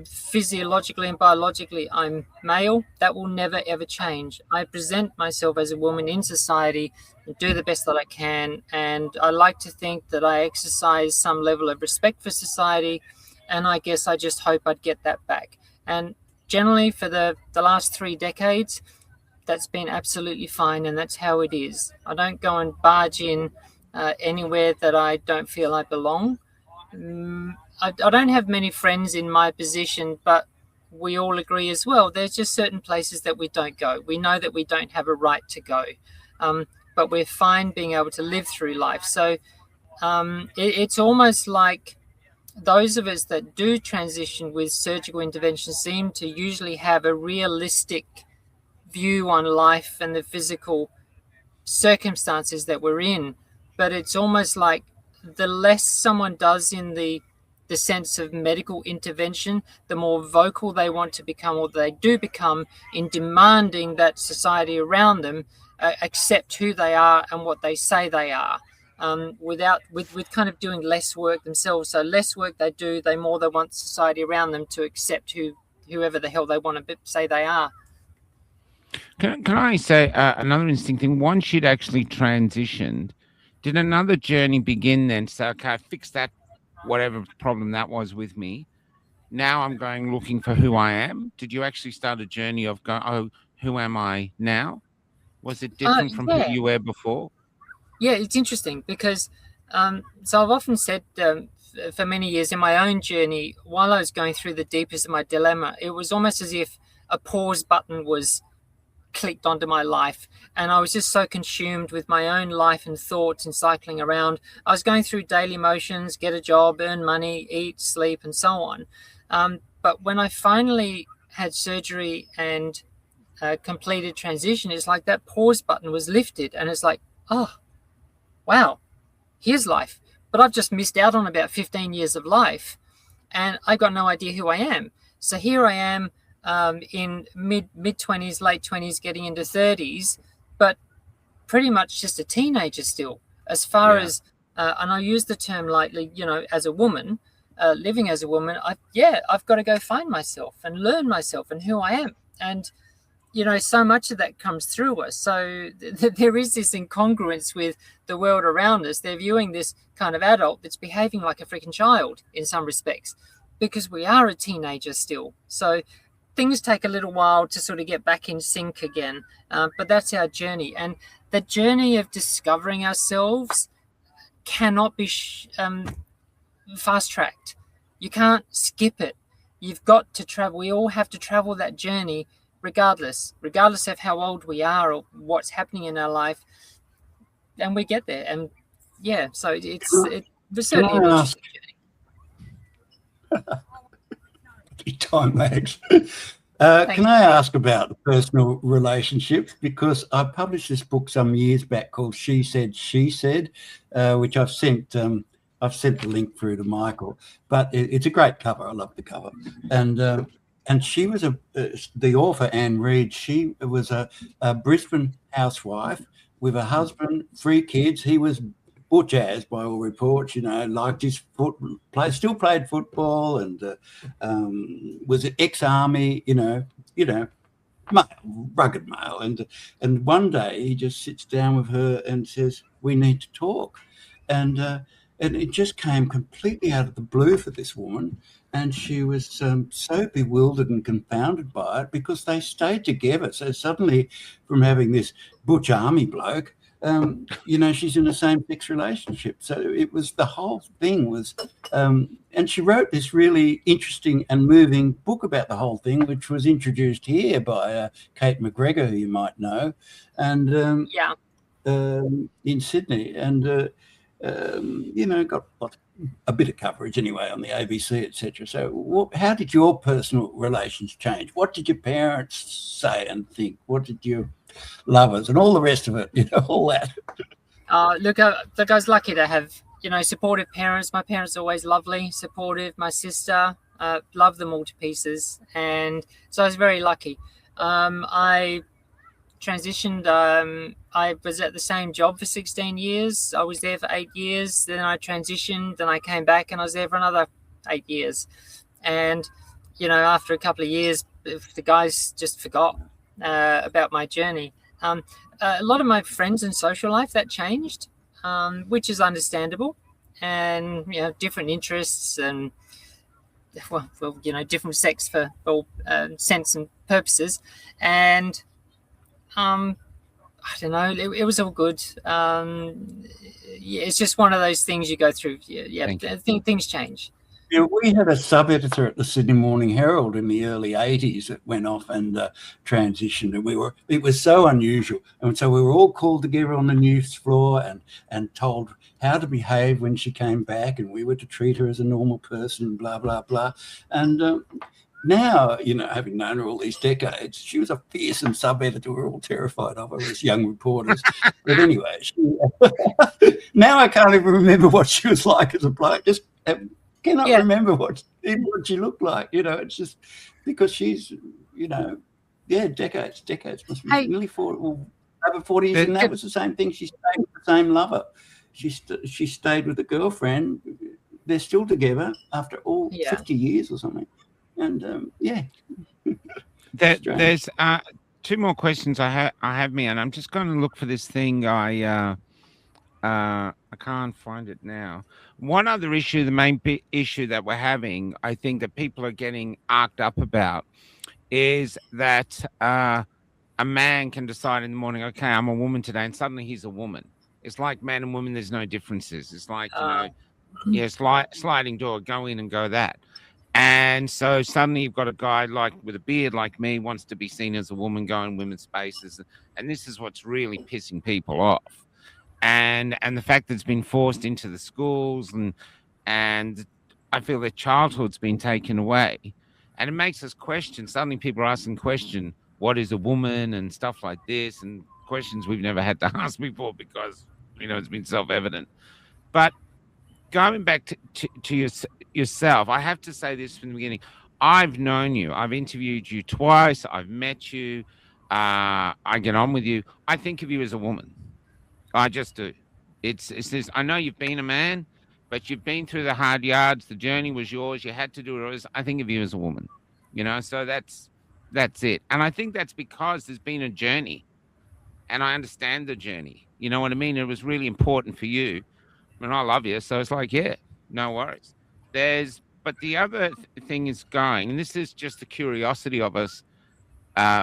Physiologically and biologically, I'm male. That will never, ever change. I present myself as a woman in society and do the best that I can. And I like to think that I exercise some level of respect for society. And I guess I just hope I'd get that back. And generally, for the last 3 decades, that's been absolutely fine. And that's how it is. I don't go and barge in anywhere that I don't feel I belong. I don't have many friends in my position, but we all agree as well. There's just certain places that we don't go. We know that we don't have a right to go, but we're fine being able to live through life. So it's almost like those of us that do transition with surgical intervention seem to usually have a realistic view on life and the physical circumstances that we're in. But it's almost like the less someone does in the sense of medical intervention, the more vocal they want to become, or they do become, in demanding that society around them accept who they are and what they say they are, with kind of doing less work themselves. So less work they do, they want society around them to accept whoever the hell they want to say they are. Can I say another interesting thing? Once you'd actually transitioned, did another journey begin then? So, okay, I fixed that, whatever problem that was with me. Now I'm going looking for who I am. Did you actually start a journey of going, oh, who am I now? Was it different from who you were before? Yeah, it's interesting because, so I've often said for many years in my own journey, while I was going through the deepest of my dilemma, it was almost as if a pause button was clicked onto my life, and I was just so consumed with my own life and thoughts and cycling around. I was going through daily motions, get a job, earn money, eat, sleep, and so on. But when I finally had surgery and completed transition, it's like that pause button was lifted, and it's like, oh, wow, his life, but I've just missed out on about 15 years of life, and I got no idea who I am. So here I am, in mid 20s, late 20s, getting into 30s, but pretty much just a teenager still, as far as and I use the term lightly, as a woman, living as a woman. I've got to go find myself and learn myself and who I am. And so much of that comes through us. So there is this incongruence with the world around us. They're viewing this kind of adult that's behaving like a freaking child in some respects, because we are a teenager still. So things take a little while to sort of get back in sync again. But that's our journey. And the journey of discovering ourselves cannot be fast-tracked. You can't skip it. You've got to travel. We all have to travel that journey regardless of how old we are or what's happening in our life. And we get there. And so it's certainly an interesting journey. Time lags. Can I ask about personal relationships? Because I published this book some years back called She Said, She Said, which I've sent the link through to Michael. But it's a great cover. I love the cover. And she was the author, Anne Reid. She was a Brisbane housewife with a husband, 3 kids. He was butch as, by all reports, liked his still played football, and was an ex-army, rugged male. And one day he just sits down with her and says, "We need to talk." And it just came completely out of the blue for this woman. And she was so bewildered and confounded by it, because they stayed together. So suddenly, from having this butch army bloke, she's in a same-sex relationship. So the whole thing was, and she wrote this really interesting and moving book about the whole thing, which was introduced here by Kate McGregor, who you might know, and in Sydney, and got a bit of coverage anyway on the ABC, etc. So how did your personal relations change? What did your parents say and think? What did your lovers and all the rest of it, all that? Look, I was lucky to have, supportive parents. My parents are always lovely, supportive. My sister, love them all to pieces. And so I was very lucky. I transitioned. I was at the same job for 16 years. I was there for 8 years. Then I transitioned. Then I came back and I was there for another 8 years. And, after a couple of years, the guys just forgot about my journey. A lot of my friends and social life, that changed, which is understandable. And, different interests and, different sex for all sense and purposes. And, I don't know. It was all good. It's just one of those things you go through. Things change. Yeah, we had a sub-editor at the Sydney Morning Herald in the early 80s that went off and transitioned, and it was so unusual. And so we were all called together on the news floor and told how to behave when she came back, and we were to treat her as a normal person, blah, blah, blah. And now, having known her all these decades, she was a fearsome sub-editor. We were all terrified of her as young reporters. But anyway, now I can't even remember what she was like as a bloke. Just cannot remember what she looked like. It's just because she's, decades must be nearly over 40 years, and that was the same thing. She stayed with the same lover. She stayed with a girlfriend. They're still together after all 50 years or something. And there's 2 more questions I have me, and I'm just going to look for this thing. I can't find it now. One other issue, the main issue that we're having, I think that people are getting arced up about, is that a man can decide in the morning, okay, I'm a woman today, and suddenly he's a woman. It's like man and woman, there's no differences. It's like, sliding door, go in and go that. And so suddenly you've got a guy with a beard like me, wants to be seen as a woman, going women's spaces. And this is what's really pissing people off. And the fact that it's been forced into the schools, and I feel their childhood's been taken away. And it makes us question. Suddenly people are asking question, what is a woman and stuff like this, and questions we've never had to ask before because, it's been self-evident. But going back to yourself, I have to say this from the beginning. I've known you. I've interviewed you twice. I've met you. I get on with you. I think of you as a woman. I just do. It's this. I know you've been a man, but you've been through the hard yards. The journey was yours. You had to do it. I think of you as a woman. So that's it. And I think that's because there's been a journey, and I understand the journey. You know what I mean? It was really important for you, and I love you. So it's like, yeah, no worries. But the other thing is going, and this is just the curiosity of us,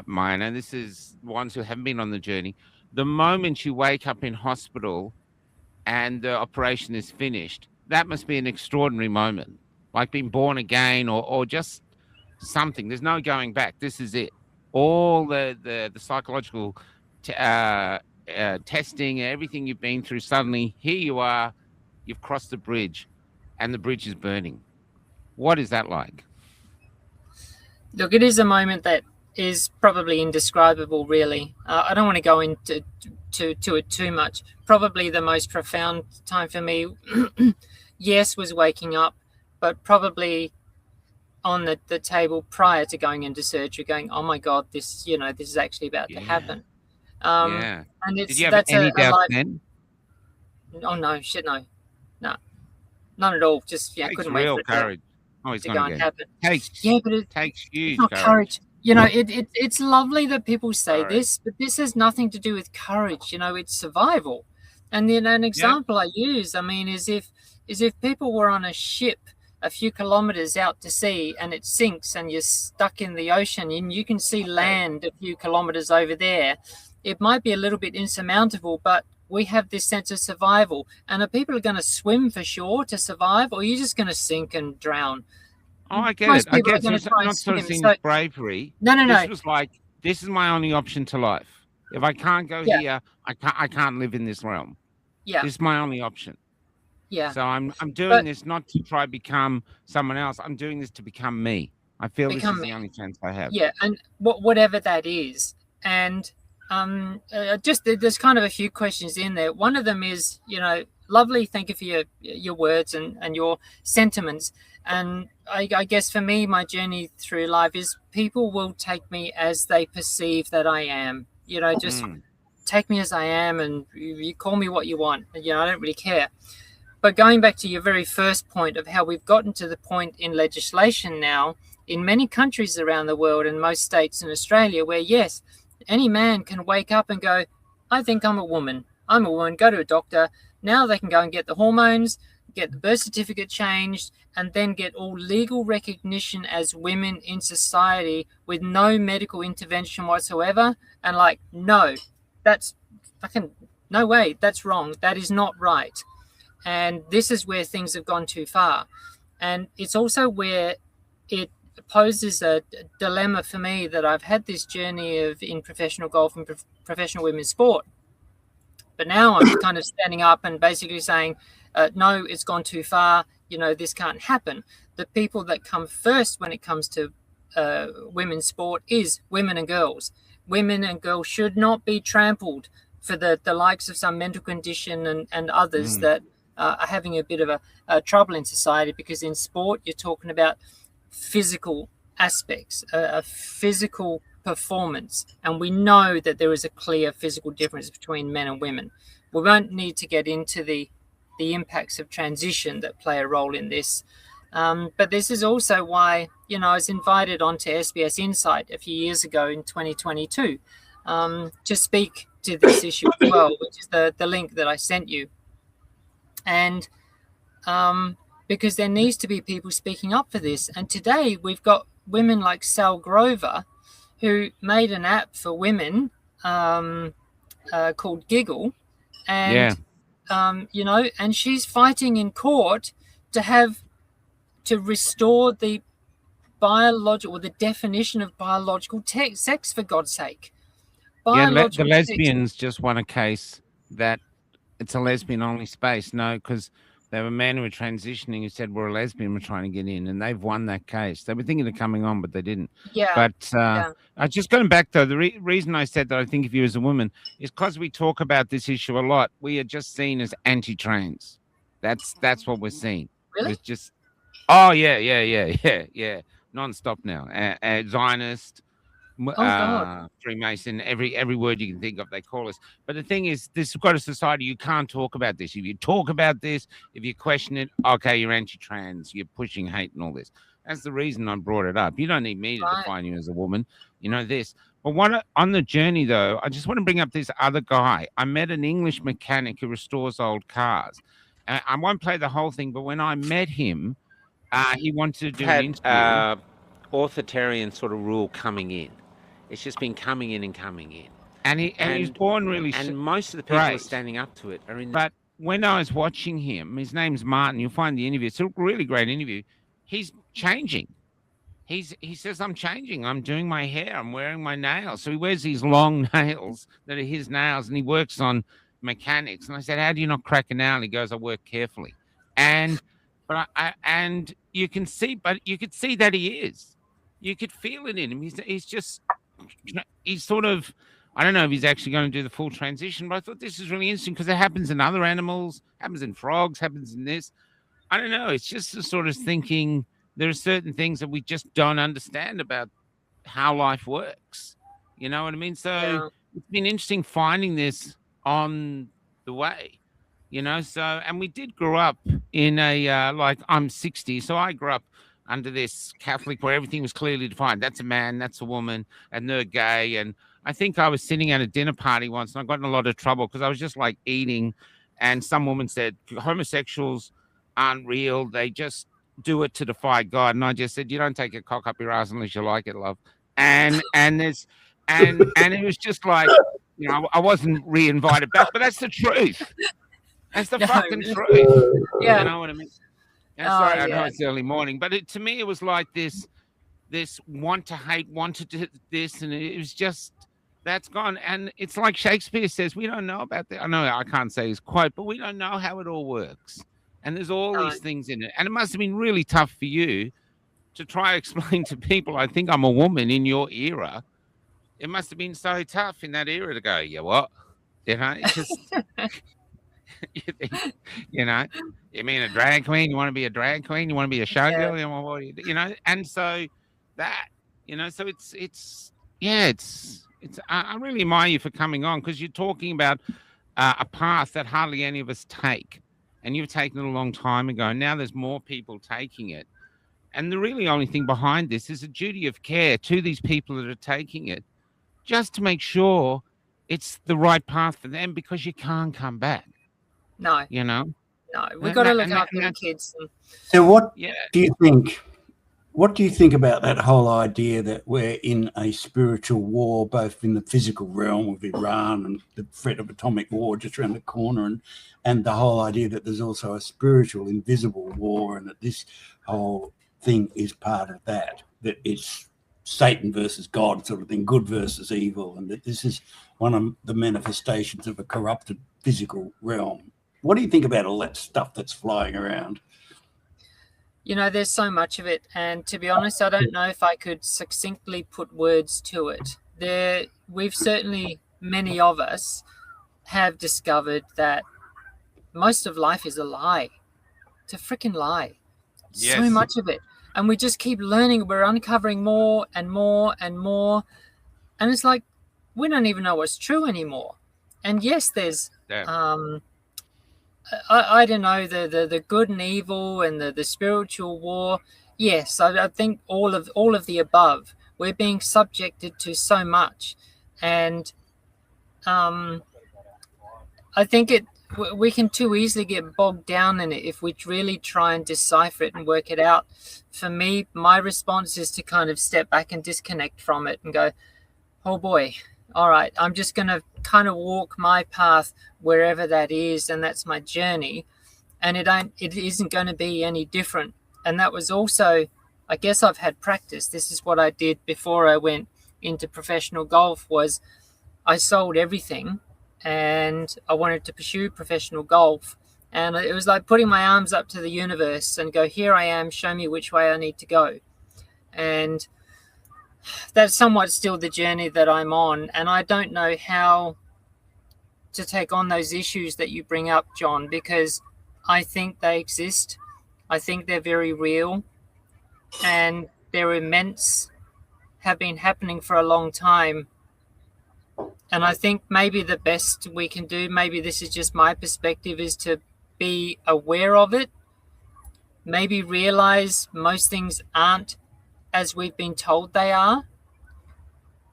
mine, and this is ones who haven't been on the journey. The moment you wake up in hospital and the operation is finished, that must be an extraordinary moment, like being born again or just something. There's no going back. This is it. All the psychological testing, everything you've been through, suddenly here you are, you've crossed the bridge and the bridge is burning. What is that like? Look, it is a moment that is probably indescribable, really. I don't want to go into it too much. Probably the most profound time for me, yes, was waking up, but probably on the table prior to going into surgery, going, oh my God, this is actually about to happen. Yeah. And Did you have any doubt then? Oh no, shit, no, none at all. Just couldn't wait for it courage. to go and happen. But it takes huge not courage. It's lovely that people say Courage. this, but this has nothing to do with courage. It's survival. And then an example I use, is if people were on a ship a few kilometers out to sea and it sinks and you're stuck in the ocean and you can see land a few kilometers over there, it might be a little bit insurmountable, but we have this sense of survival. And are people going to swim for shore to survive, or are you just going to sink and drown? Oh, I get it. I guess it's not sort of seeing bravery. No. This was like, this is my only option to life. If I can't go here, I can't live in this realm. Yeah. This is my only option. Yeah. So I'm doing this not to try become someone else. I'm doing this to become me. I feel this is the only chance I have. Yeah, and whatever that is. And just there's kind of a few questions in there. One of them is, lovely. Thank you for your words and your sentiments. And I guess for me, my journey through life is people will take me as they perceive that I am. Just take me as I am, and you call me what you want. I don't really care. But going back to your very first point of how we've gotten to the point in legislation now in many countries around the world and most states in Australia where, yes, any man can wake up and go, I think I'm a woman. I'm a woman, go to a doctor. Now they can go and get the hormones, get the birth certificate changed, and then get all legal recognition as women in society with no medical intervention whatsoever. And no, that's fucking, no way, that's wrong. That is not right. And this is where things have gone too far. And it's also where it poses a dilemma for me that I've had this journey in professional golf and professional women's sport. But now I'm kind of standing up and basically saying, no, it's gone too far. This can't happen. The people that come first when it comes to women's sport is women and girls. Women and girls should not be trampled for the likes of some mental condition and others that are having a bit of a trouble in society, because in sport, you're talking about physical aspects, a physical performance. And we know that there is a clear physical difference between men and women. We won't need to get into the impacts of transition that play a role in this. But this is also why, I was invited onto SBS Insight a few years ago in 2022 to speak to this issue as well, which is the link that I sent you. And because there needs to be people speaking up for this. And today we've got women like Sal Grover, who made an app for women called Giggle. And, and she's fighting in court to restore the biological, or the definition of biological sex, for God's sake. The lesbians just won a case that it's a lesbian-only space. No, because there were men who were transitioning who said, we're a lesbian, we're trying to get in. And they've won that case. They were thinking of coming on, but they didn't. Yeah. But just going back, though, the reason I said that I think of you as a woman is because we talk about this issue a lot. We are just seen as anti-trans. That's what we're seeing. Really? It's just, oh yeah, non-stop now. Zionist, Oh God. Freemason, every word you can think of, they call us. But the thing is, this got a society, you can't talk about this. If you talk about this, if you question it, okay, you're anti-trans, you're pushing hate and all this. That's the reason I brought it up. You don't need me to Right. define you as a woman. You know this. But on the journey, though, I just want to bring up this other guy. I met an English mechanic who restores old cars. I won't play the whole thing, but when I met him, he wanted to do an interview. Authoritarian sort of rule coming in. It's just been coming in and coming in. And he was born really, and most of the people who are standing up to it are in. But when I was watching him, his name's Martin. You'll find the interview. It's a really great interview. He's changing. He says, I'm changing. I'm doing my hair. I'm wearing my nails. So he wears these long nails that are his nails, and he works on mechanics. And I said, how do you not crack a nail? And he goes, I work carefully. And and you can see, but you could see that he is. You could feel it in him. He's sort of, I don't know if he's actually going to do the full transition, but I thought this is really interesting because it happens in other animals, happens in frogs, happens in this. I don't know. It's just the sort of thinking there are certain things that we just don't understand about how life works. You know what I mean? So it's been interesting finding this on the way, you know? So, and we did grow up in a, like I'm 60. So I grew up under this Catholic where everything was clearly defined. That's a man, that's a woman, and they're gay. And I think I was sitting at a dinner party once and I got in a lot of trouble because I was just like eating. And some woman said, homosexuals aren't real. They just do it to defy God. And I just said, you don't take a cock up your ass unless you like it, love. And there's, and it was just like, you know, I wasn't re-invited back, but that's the truth. That's the fucking truth. Yeah. You know what I mean? Sorry, I know it's early morning, but to me, it was like this want to hate, want to do this, and it was just, that's gone. And it's like Shakespeare says, we don't know about that. I know I can't say his quote, but we don't know how it all works. And there's all these things in it. And it must have been really tough for you to try to explain to people, I think I'm a woman in your era. It must have been so tough in that era to go, yeah, what? You know, it's just... you think, you know, you mean a drag queen? You want to be a drag queen? You want to be a showgirl? You know, and so that, you know, so it's I really admire you for coming on because you're talking about a path that hardly any of us take, and you've taken it a long time ago. Now there's more people taking it, and the really only thing behind this is a duty of care to these people that are taking it, just to make sure it's the right path for them because you can't come back. No, you know, no, we've got to look after the kids. So, what do you think? What do you think about that whole idea that we're in a spiritual war, both in the physical realm with Iran and the threat of atomic war just around the corner, and the whole idea that there's also a spiritual, invisible war, and that this whole thing is part of that it's Satan versus God sort of thing, good versus evil, and that this is one of the manifestations of a corrupted physical realm. What do you think about all that stuff that's flying around? You know, there's so much of it. And to be honest, I don't know if I could succinctly put words to it. We've certainly, many of us have discovered that most of life is a lie. It's a freaking lie. Yes. So much of it. And we just keep learning. We're uncovering more and more and more. And it's like, we don't even know what's true anymore. And yes, there's... I don't know, the good and evil and the spiritual war. Yes, I think all of the above. We're being subjected to so much, and I think we can too easily get bogged down in it if we really try and decipher it and work it out. For me, my response is to kind of step back and disconnect from it and go, oh boy, all right, I'm just going to kind of walk my path wherever that is, and that's my journey, and it isn't going to be any different. And that was also, I guess I've had practice. This is what I did before I went into professional golf, was I sold everything and I wanted to pursue professional golf, and it was like putting my arms up to the universe and go, here I am, show me which way I need to go. And that's somewhat still the journey that I'm on, and I don't know how to take on those issues that you bring up, John, because I think they exist. I think they're very real, and they're immense, have been happening for a long time. And I think maybe the best we can do, maybe this is just my perspective, is to be aware of it, maybe realize most things aren't as we've been told they are.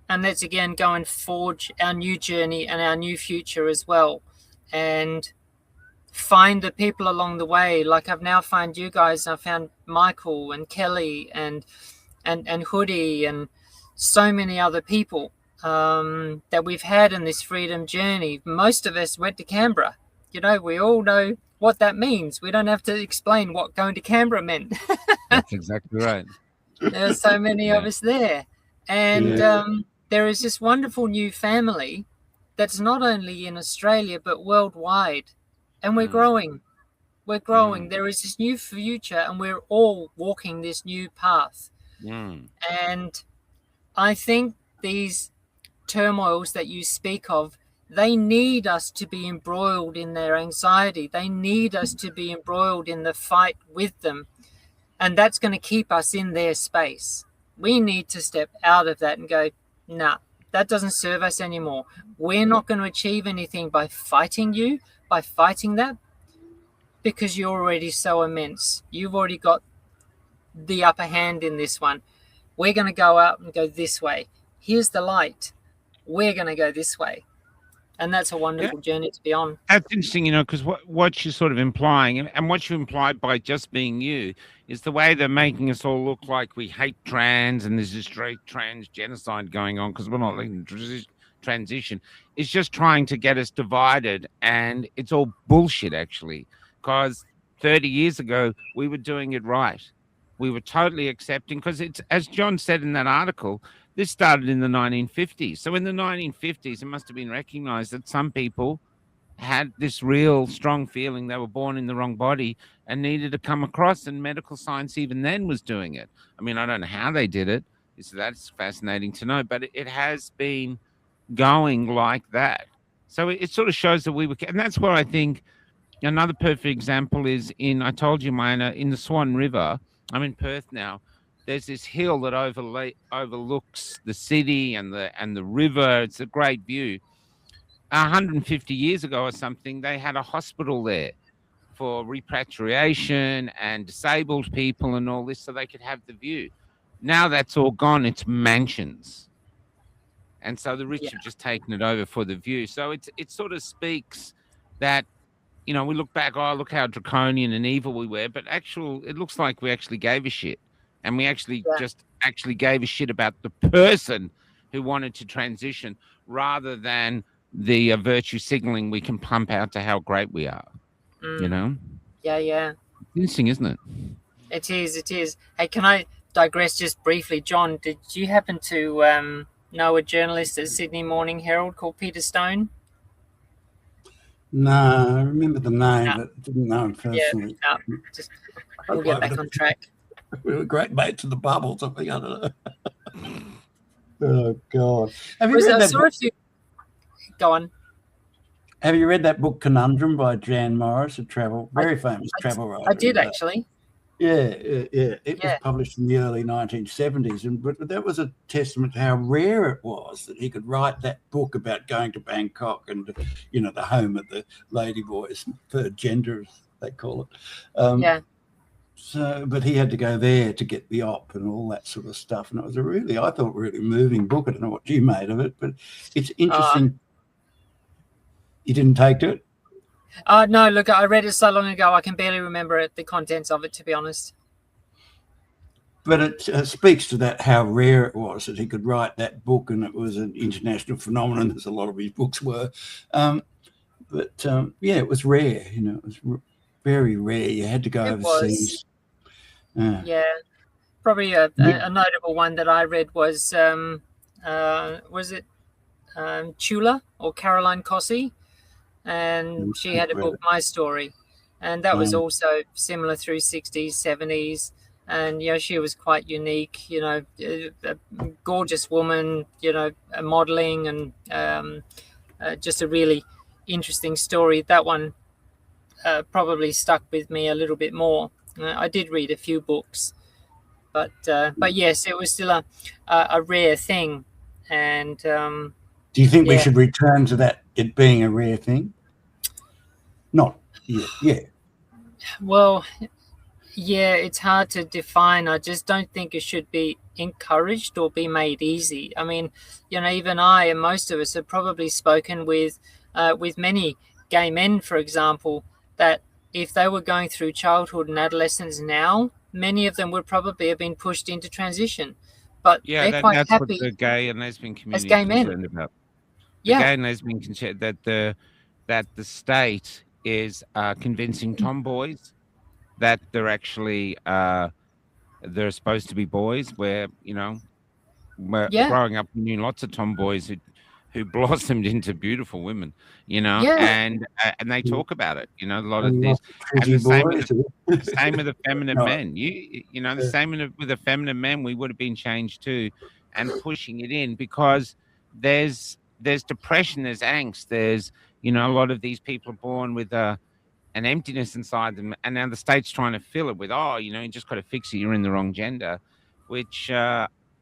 And let's again go and forge our new journey and our new future as well. And find the people along the way. Like I've now found you guys, I found Michael and Kelly and Hoodie and so many other people that we've had in this freedom journey. Most of us went to Canberra. You know, we all know what that means. We don't have to explain what going to Canberra meant. That's exactly right. There are so many of us there. And there is this wonderful new family that's not only in Australia but worldwide. And we're growing. We're growing. There is this new future, and we're all walking this new path. And I think these turmoils that you speak of, they need us to be embroiled in their anxiety. They need us to be embroiled in the fight with them. And that's going to keep us in their space. We need to step out of that and go, nah, that doesn't serve us anymore. We're not going to achieve anything by fighting you, by fighting that, because you're already so immense. You've already got the upper hand in this one. We're going to go out and go this way. Here's the light. We're going to go this way. And that's a wonderful journey to be on. That's interesting, you know, because what you're sort of implying, and what you implied by just being you, is the way they're making us all look like we hate trans and there's this straight trans genocide going on because we're not letting transition. It's just trying to get us divided, and it's all bullshit, actually, because 30 years ago, we were doing it right. We were totally accepting, because it's, as John said in that article, this started in the 1950s. So in the 1950s, it must have been recognized that some people had this real strong feeling they were born in the wrong body and needed to come across, and medical science even then was doing it. I mean, I don't know how they did it. So that's fascinating to know, but it has been going like that. So it sort of shows that we were, and that's where I think another perfect example is I told you, Mayana, in the Swan River. I'm in Perth now. There's this hill that overlooks the city and the river. It's a great view. 150 years ago or something, they had a hospital there for repatriation and disabled people and all this, so they could have the view. Now that's all gone. It's mansions. And so the rich have just taken it over for the view. So it sort of speaks that, you know, we look back, oh, look how draconian and evil we were, but it looks like we actually gave a shit. And we actually just gave a shit about the person who wanted to transition, rather than the virtue signaling we can pump out to how great we are. You know? Yeah. Interesting, isn't it? It is. Hey, can I digress just briefly? John, did you happen to know a journalist at Sydney Morning Herald called Peter Stone? No, I remember the name, but didn't know him personally. Yeah, no, we'll get back on track. We were great mates in the bubble, something, I don't know. Oh, God. Have you read that book? Go on. Have you read that book, Conundrum, by Jan Morris, very famous travel writer? I did, actually. Yeah. It was published in the early 1970s, but that was a testament to how rare it was that he could write that book about going to Bangkok and, you know, the home of the ladyboys, third gender, as they call it. So, but he had to go there to get the op and all that sort of stuff. And it was I thought, really moving book. I don't know what you made of it, but it's interesting. You didn't take to it? No, look, I read it so long ago, I can barely remember the contents of it, to be honest. But it speaks to that, how rare it was that he could write that book, and it was an international phenomenon, as a lot of his books were. It was rare, you know, it was very rare. You had to go overseas. Probably a notable one that I read was it Chula or Caroline Cossey? And she had a book, My Story, and that was also similar through 60s, 70s. And, you know, she was quite unique, you know, a gorgeous woman, you know, modeling, and just a really interesting story. That one probably stuck with me a little bit more. I did read a few books, but yes, it was still a rare thing, and Do you think we yeah. should return to that, it being a rare thing? Not yet. Yeah. Well, yeah, it's hard to define. I just don't think it should be encouraged or be made easy. I mean, even I and most of us have probably spoken with many gay men, for example, that if they were going through childhood and adolescence now, many of them would probably have been pushed into transition, but Yeah, they're quite that's what happy the gay and lesbian as community is gay men. concerned about. The Yeah, gay and lesbian concerned that the state is convincing tomboys that they're supposed to be boys. Where yeah, growing up, we knew lots of tomboys who blossomed into beautiful women. yeah, And they talk about it. A lot of And this, lots of and pretty the same boys. same with the feminine No, men. The same with the feminine men. We would have been changed too, and pushing it in because there's depression, there's angst, there's a lot of these people are born with an emptiness inside them, and now the state's trying to fill it with you just got to fix it. You're in the wrong gender, which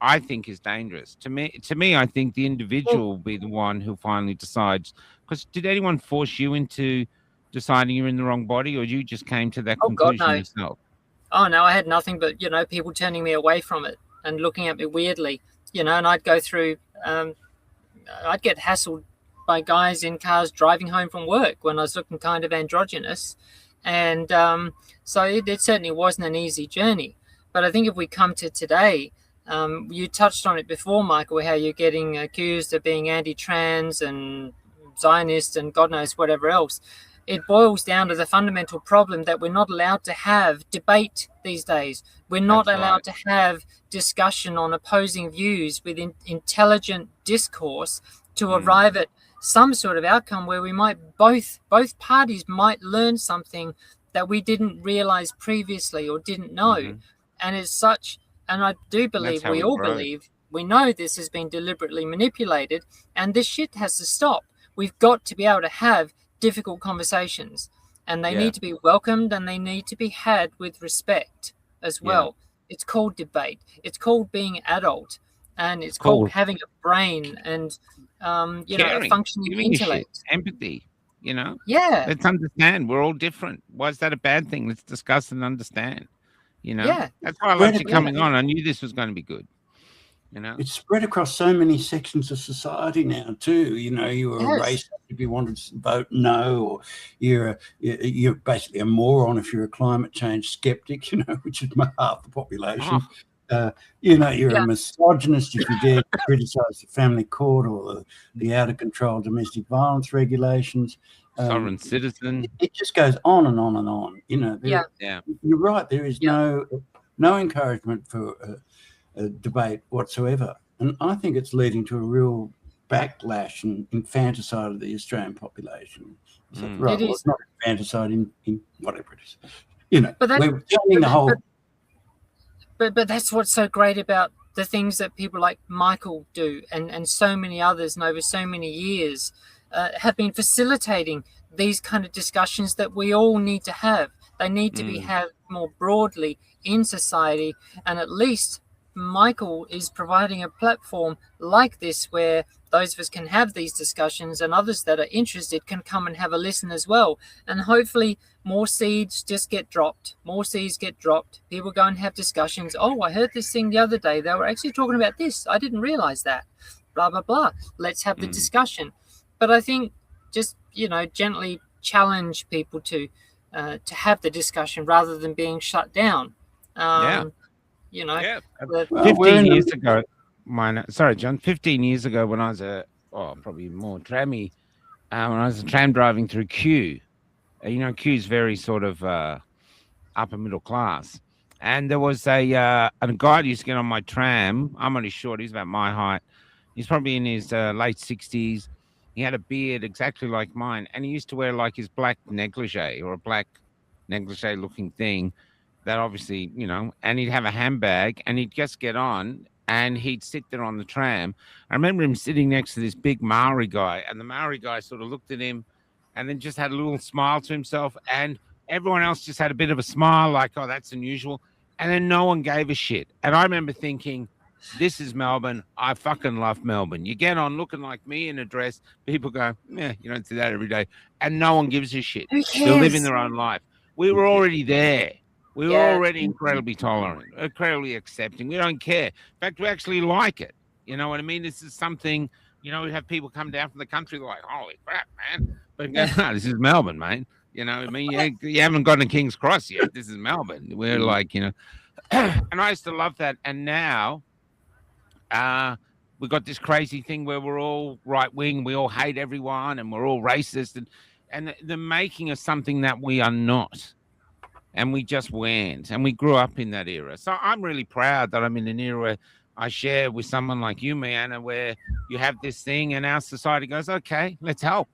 I think is dangerous. To me, I think the individual will be the one who finally decides. Because did anyone force you into deciding you're in the wrong body, or you just came to that oh God, conclusion no. yourself? Oh no, I had nothing but people turning me away from it and looking at me weirdly, and I'd go through. I'd get hassled by guys in cars driving home from work when I was looking kind of androgynous, and so it certainly wasn't an easy journey. But I think if we come to today, you touched on it before, Michael, how you're getting accused of being anti-trans and Zionist and God knows whatever else. It boils down to the fundamental problem that we're not allowed to have debate these days. We're not That's allowed right. to have discussion on opposing views with intelligent discourse to arrive at some sort of outcome where we might both parties might learn something that we didn't realize previously or didn't know. Mhm. And as such, and I do And that's believe, how we we all grow. believe, we know this has been deliberately manipulated, and this shit has to stop. We've got to be able to have difficult conversations, and they Yeah, need to be welcomed and they need to be had with respect as yeah. well. It's called debate, it's called being adult, and it's It's called called having a brain and a caring, functioning giving a shit, intellect. empathy. Yeah, Let's understand. We're all different. Why is that a bad thing? Let's discuss and understand. yeah, That's why I Spread loved it, you yeah, coming on. I knew this was going to be good. You know, it's spread across so many sections of society now too. You were a yes, racist if you wanted to vote no, or you're basically a moron if you're a climate change skeptic, which is half the population. oh, You're a yeah, misogynist if you dare to criticize the family court or the out of control domestic violence regulations. sovereign It, citizen. it just goes on and on and on. yeah, Yeah, You're right. There is yeah. no encouragement for debate whatsoever, and I think it's leading to a real backlash and infanticide of the Australian population. So, mm, right, It well, is, it's not infanticide in whatever it is. but that, We're turning the whole. but that's what's so great about the things that people like Michael do, and so many others, and over so many years, have been facilitating these kind of discussions that we all need to have. They need to be mm, had more broadly in society, and at least Michael is providing a platform like this where those of us can have these discussions, and others that are interested can come and have a listen as well. And hopefully more seeds just get dropped. More seeds get dropped. People go and have discussions. Oh, I heard this thing the other day. They were actually talking about this. I didn't realize that. Blah, blah, blah. Let's have the mm. discussion. But I think just, gently challenge people to have the discussion rather than being shut down. Yeah, You know, yeah. the, Well, we're 15 in years the, ago, sorry, John. 15 years ago, when I was probably more trammy, when I was tram driving through Kew. Kew's very sort of upper middle class. And there was a guy who used to get on my tram. I'm only short. He's about my height. He's probably in his late 60s. He had a beard exactly like mine. And he used to wear like his black negligee or a black negligee looking thing that obviously, and he'd have a handbag and he'd just get on and he'd sit there on the tram. I remember him sitting next to this big Maori guy. And the Maori guy sort of looked at him and then just had a little smile to himself, and everyone else just had a bit of a smile, like, oh, that's unusual. And then no one gave a shit. And I remember thinking, this is Melbourne. I fucking love Melbourne. You get on looking like me in a dress, people go, yeah, you don't see that every day. And no one gives a shit. Who They're living cares? their own life. We were already there. We were Yeah. already incredibly tolerant, incredibly accepting. We don't care. In fact, we actually like it. You know what I mean? This is something, we have people come down from the country like, holy crap, man. But no, this is Melbourne, mate. You know what I mean? You haven't gone to King's Cross yet. This is Melbourne. We're like, and I used to love that. And now we got this crazy thing where we're all right wing. We all hate everyone and we're all racist. And they're making us something that we are not. And we just weren't. And we grew up in that era. So I'm really proud that I'm in an era where I share with someone like you, Mariana, where you have this thing and our society goes, okay, let's help.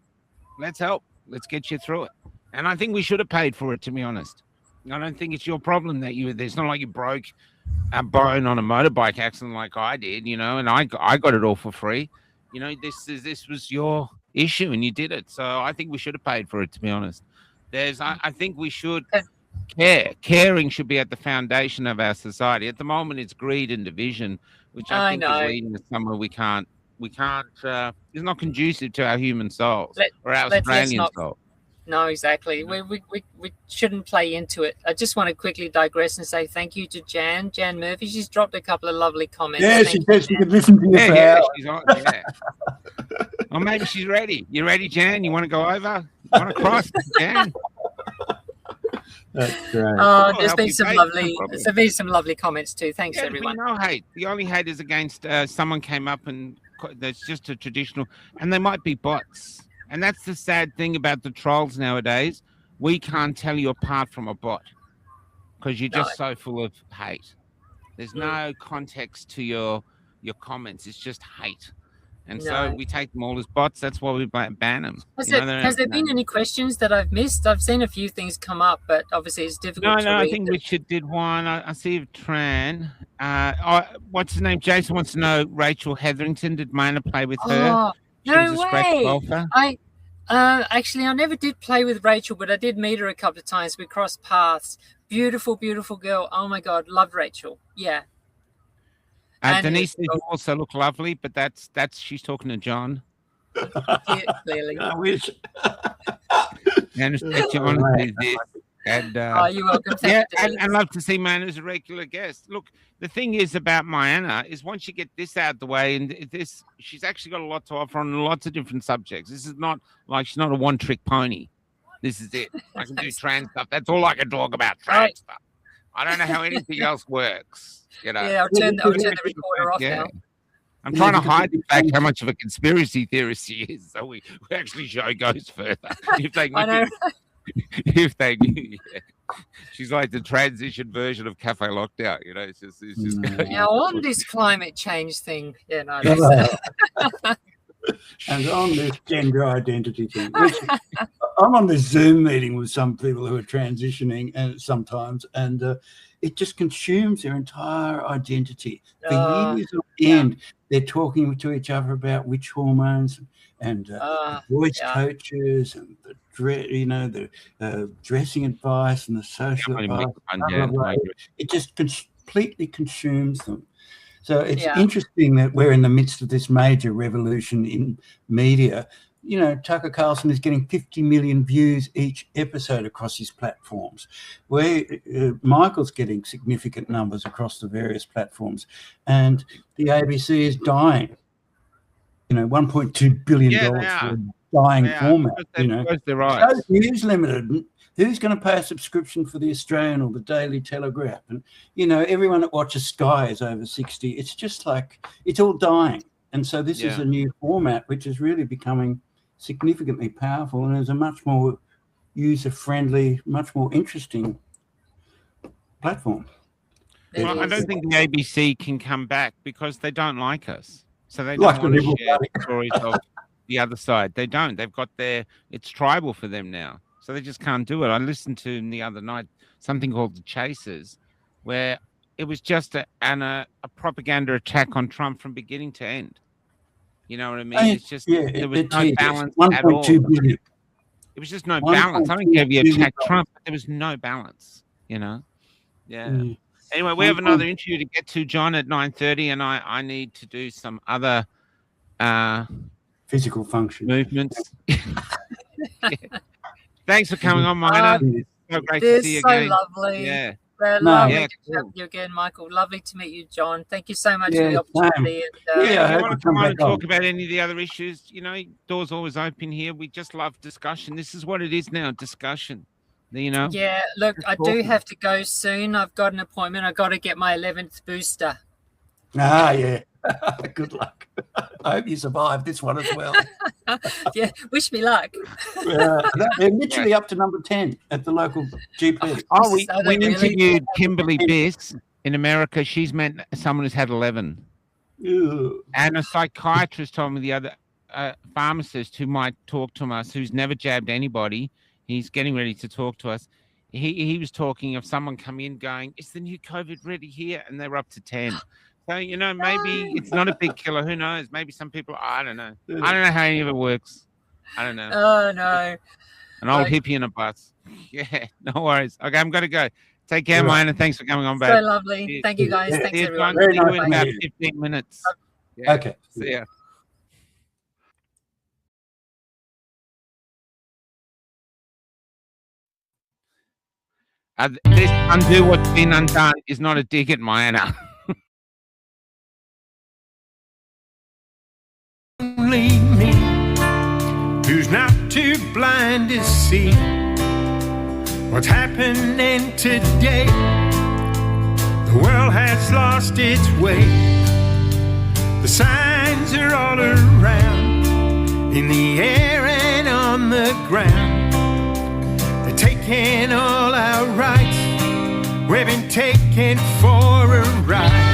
Let's help. Let's get you through it. And I think we should have paid for it, to be honest. I don't think it's your problem that it's not like you broke a bone on a motorbike accident like I did, and I got it all for free. This was your issue and you did it. So I think we should have paid for it, to be honest. I think we should care. Caring should be at the foundation of our society. At the moment, it's greed and division, which I think is leading to somewhere we can't, it's not conducive to our human souls or our Australian soul. No, exactly. We shouldn't play into it. I just want to quickly digress and say thank you to Jan Murphy. She's dropped a couple of lovely comments. Yeah, she says she could listen to you for hours. She's on, yeah. Well, maybe she's ready. You ready, Jan? You want to go over? You want to cross, Jan? That's great. Oh, there's been some lovely comments too. Thanks, everyone. No hate. The only hate is against someone came up and that's just a traditional, and they might be bots. And that's the sad thing about the trolls nowadays. We can't tell you apart from a bot because you're just so full of hate. There's no context to your comments. It's just hate. And so we take them all as bots. That's why we ban them. Has there been any questions that I've missed? I've seen a few things come up, but obviously it's difficult to read. I think Richard did one. I see Tran. What's his name? Jason wants to know Rachel Hetherington. Did Mona play with her? No way. Actually, I never did play with Rachel, but I did meet her a couple of times. We crossed paths. Beautiful, beautiful girl. Oh my God, loved Rachel. Yeah. Denise, you also look lovely, but that's she's talking to John. Clearly. I wish. And John is this. And you're welcome. I'd love to see Mona as a regular guest. Look, the thing is about Mariana is once you get this out of the way, and she's actually got a lot to offer on lots of different subjects. This is not like she's not a one-trick pony. This is it. I can do trans stuff. That's all I can talk about, trans stuff. I don't know how anything else works. Yeah, I'll turn the recorder off now. I'm trying to hide the fact how much of a conspiracy theorist she is, so we actually show goes further. If they knew, she's like the transition version of Cafe Lockdown. It's just now on this climate change thing. Yeah, no. And on this gender identity thing, I'm on this Zoom meeting with some people who are transitioning, and sometimes, and it just consumes their entire identity. For years on end, they're talking to each other about which hormones and voice coaches and the dressing advice and the social advice. It just completely consumes them. So it's interesting that we're in the midst of this major revolution in media. Tucker Carlson is getting 50 million views each episode across his platforms, where Michael's getting significant numbers across the various platforms, and the ABC is dying. 1.2 billion dollars for a dying format. So News Limited. Who's going to pay a subscription for the Australian or the Daily Telegraph? And, everyone that watches Sky is over 60. It's just like it's all dying. And so this is a new format, which is really becoming significantly powerful and is a much more user-friendly, much more interesting platform. Well, I don't think the ABC can come back because they don't like us. So they don't want to share stories of the other side. They don't. They've got it's tribal for them now. So they just can't do it. I listened to the other night something called The Chasers, where it was just a propaganda attack on Trump from beginning to end. You know what I mean? It's just there was no balance at all. 1.2 billion. It was just no One balance. I don't point care if you two attack billion Trump, but there was no balance, you know? Yeah. Mm. Anyway, we have another interview to get to, John, at 9:30, and I need to do some other Physical function. movements. Yeah. Thanks for coming on, Mina. So great to They're see you so again. lovely. Yeah. They're No. lovely Yeah, to chat with you again, Michael. Lovely to meet you, John. Thank you so much Yeah, for the opportunity. And, Yeah, I If you hope want you to come come on back and talk on. about any of the other issues, you know, doors always open here. We just love discussion. This is what it is now, discussion. You know? yeah, look, I do have to go soon. I've got an appointment. I've got to get my 11th booster. Yeah. Good luck. I hope you survive this one as well. Yeah, wish me luck. They're literally up to number 10 at the local GP. Oh, we So they really- interviewed Kimberly Biss in America. She's met someone who's had 11. Ew. And a psychiatrist told me the other pharmacist who might talk to us, who's never jabbed anybody. He's getting ready to talk to us. He was talking of someone coming in going, is the new COVID ready here? And they're up to 10. So, you know, maybe it's not a big killer. Who knows? Maybe some people, I don't know. I don't know how any of it works. I don't know. Oh, no. An old Like- hippie in a bus. Yeah, no worries. Okay, I'm going to go. Take care, All right. Mine, and thanks for coming on So back. lovely. Cheers. Thank you, guys. Yeah. Thanks, See you, everyone. John. Very See you nice in to about meet you. 15 minutes. Yeah. Okay. See ya. This undo what's been undone is not a dig at Mayana. Only me, who's not too blind to see what's happening today. The world has lost its way. The signs are all around, in the air and on the ground. They're taking all our rights. We've been taken for a ride.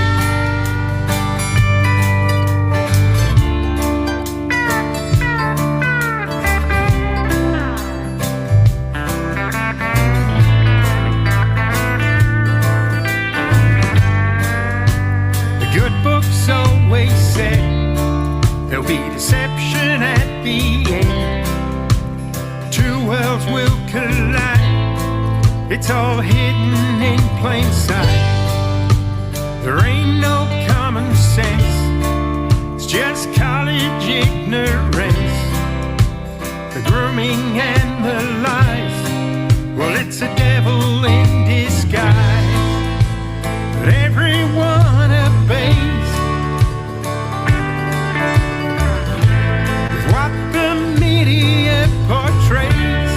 Books always said there'll be deception at the end. Two worlds will collide. It's all hidden in plain sight. There ain't no common sense. It's just college ignorance. The grooming and the lies. Well, it's a devil in disguise. But everyone obeys with what the media portrays.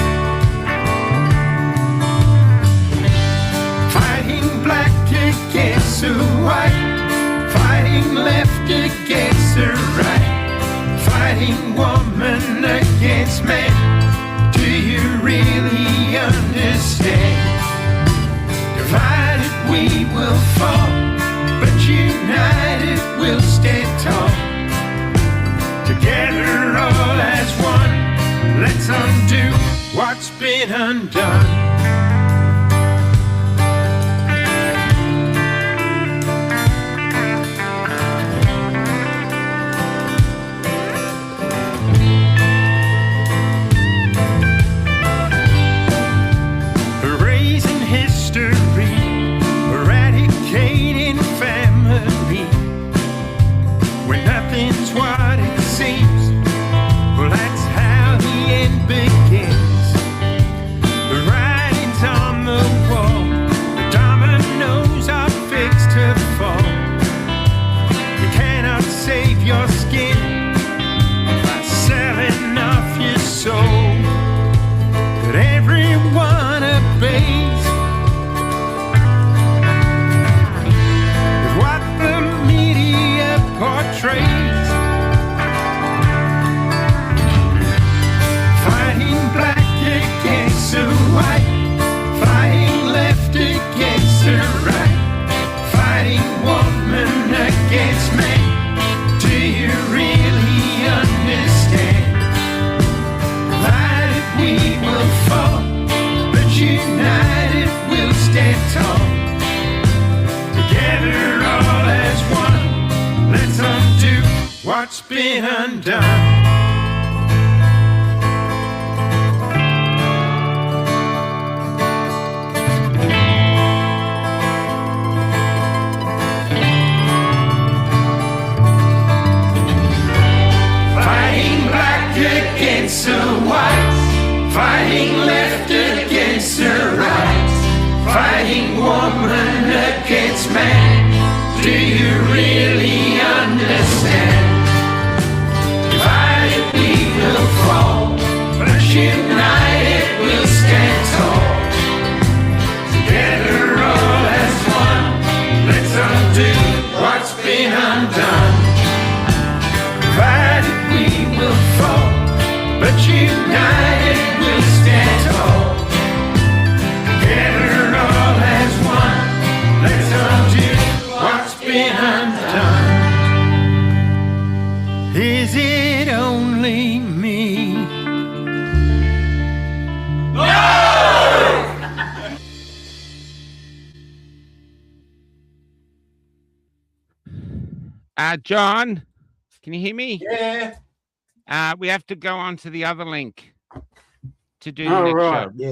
Fighting black against the white, fighting left against the right, fighting woman against man. Do you really understand? Divided we will fall, but united we'll stand tall. Together all as one, let's undo what's been undone. Erasing history, eradicating family, when nothing's what it seems. Well, that's how the end begins. The writing's on the wall, the dominoes are fixed to fall. You cannot save your skin by selling off your soul. But everyone obeys with what the media portrays. Fighting black against the white, fighting left against the right, fighting woman against man. Do you really understand? Divided we will fall, but united we'll stand tall. Together all as one, let's undo what's been undone. against the whites, fighting left against the right, fighting woman against man. Do you really understand? Divided we will fall, but united we'll stand tall. Together all as one, let's undo what's been undone. Divided we will fall, but united we'll stand tall. Together all as one, let's undo what's been undone. Is it only me? John, can you hear me? Yeah. We have to go on to the other link to do the All next right. show. Yeah.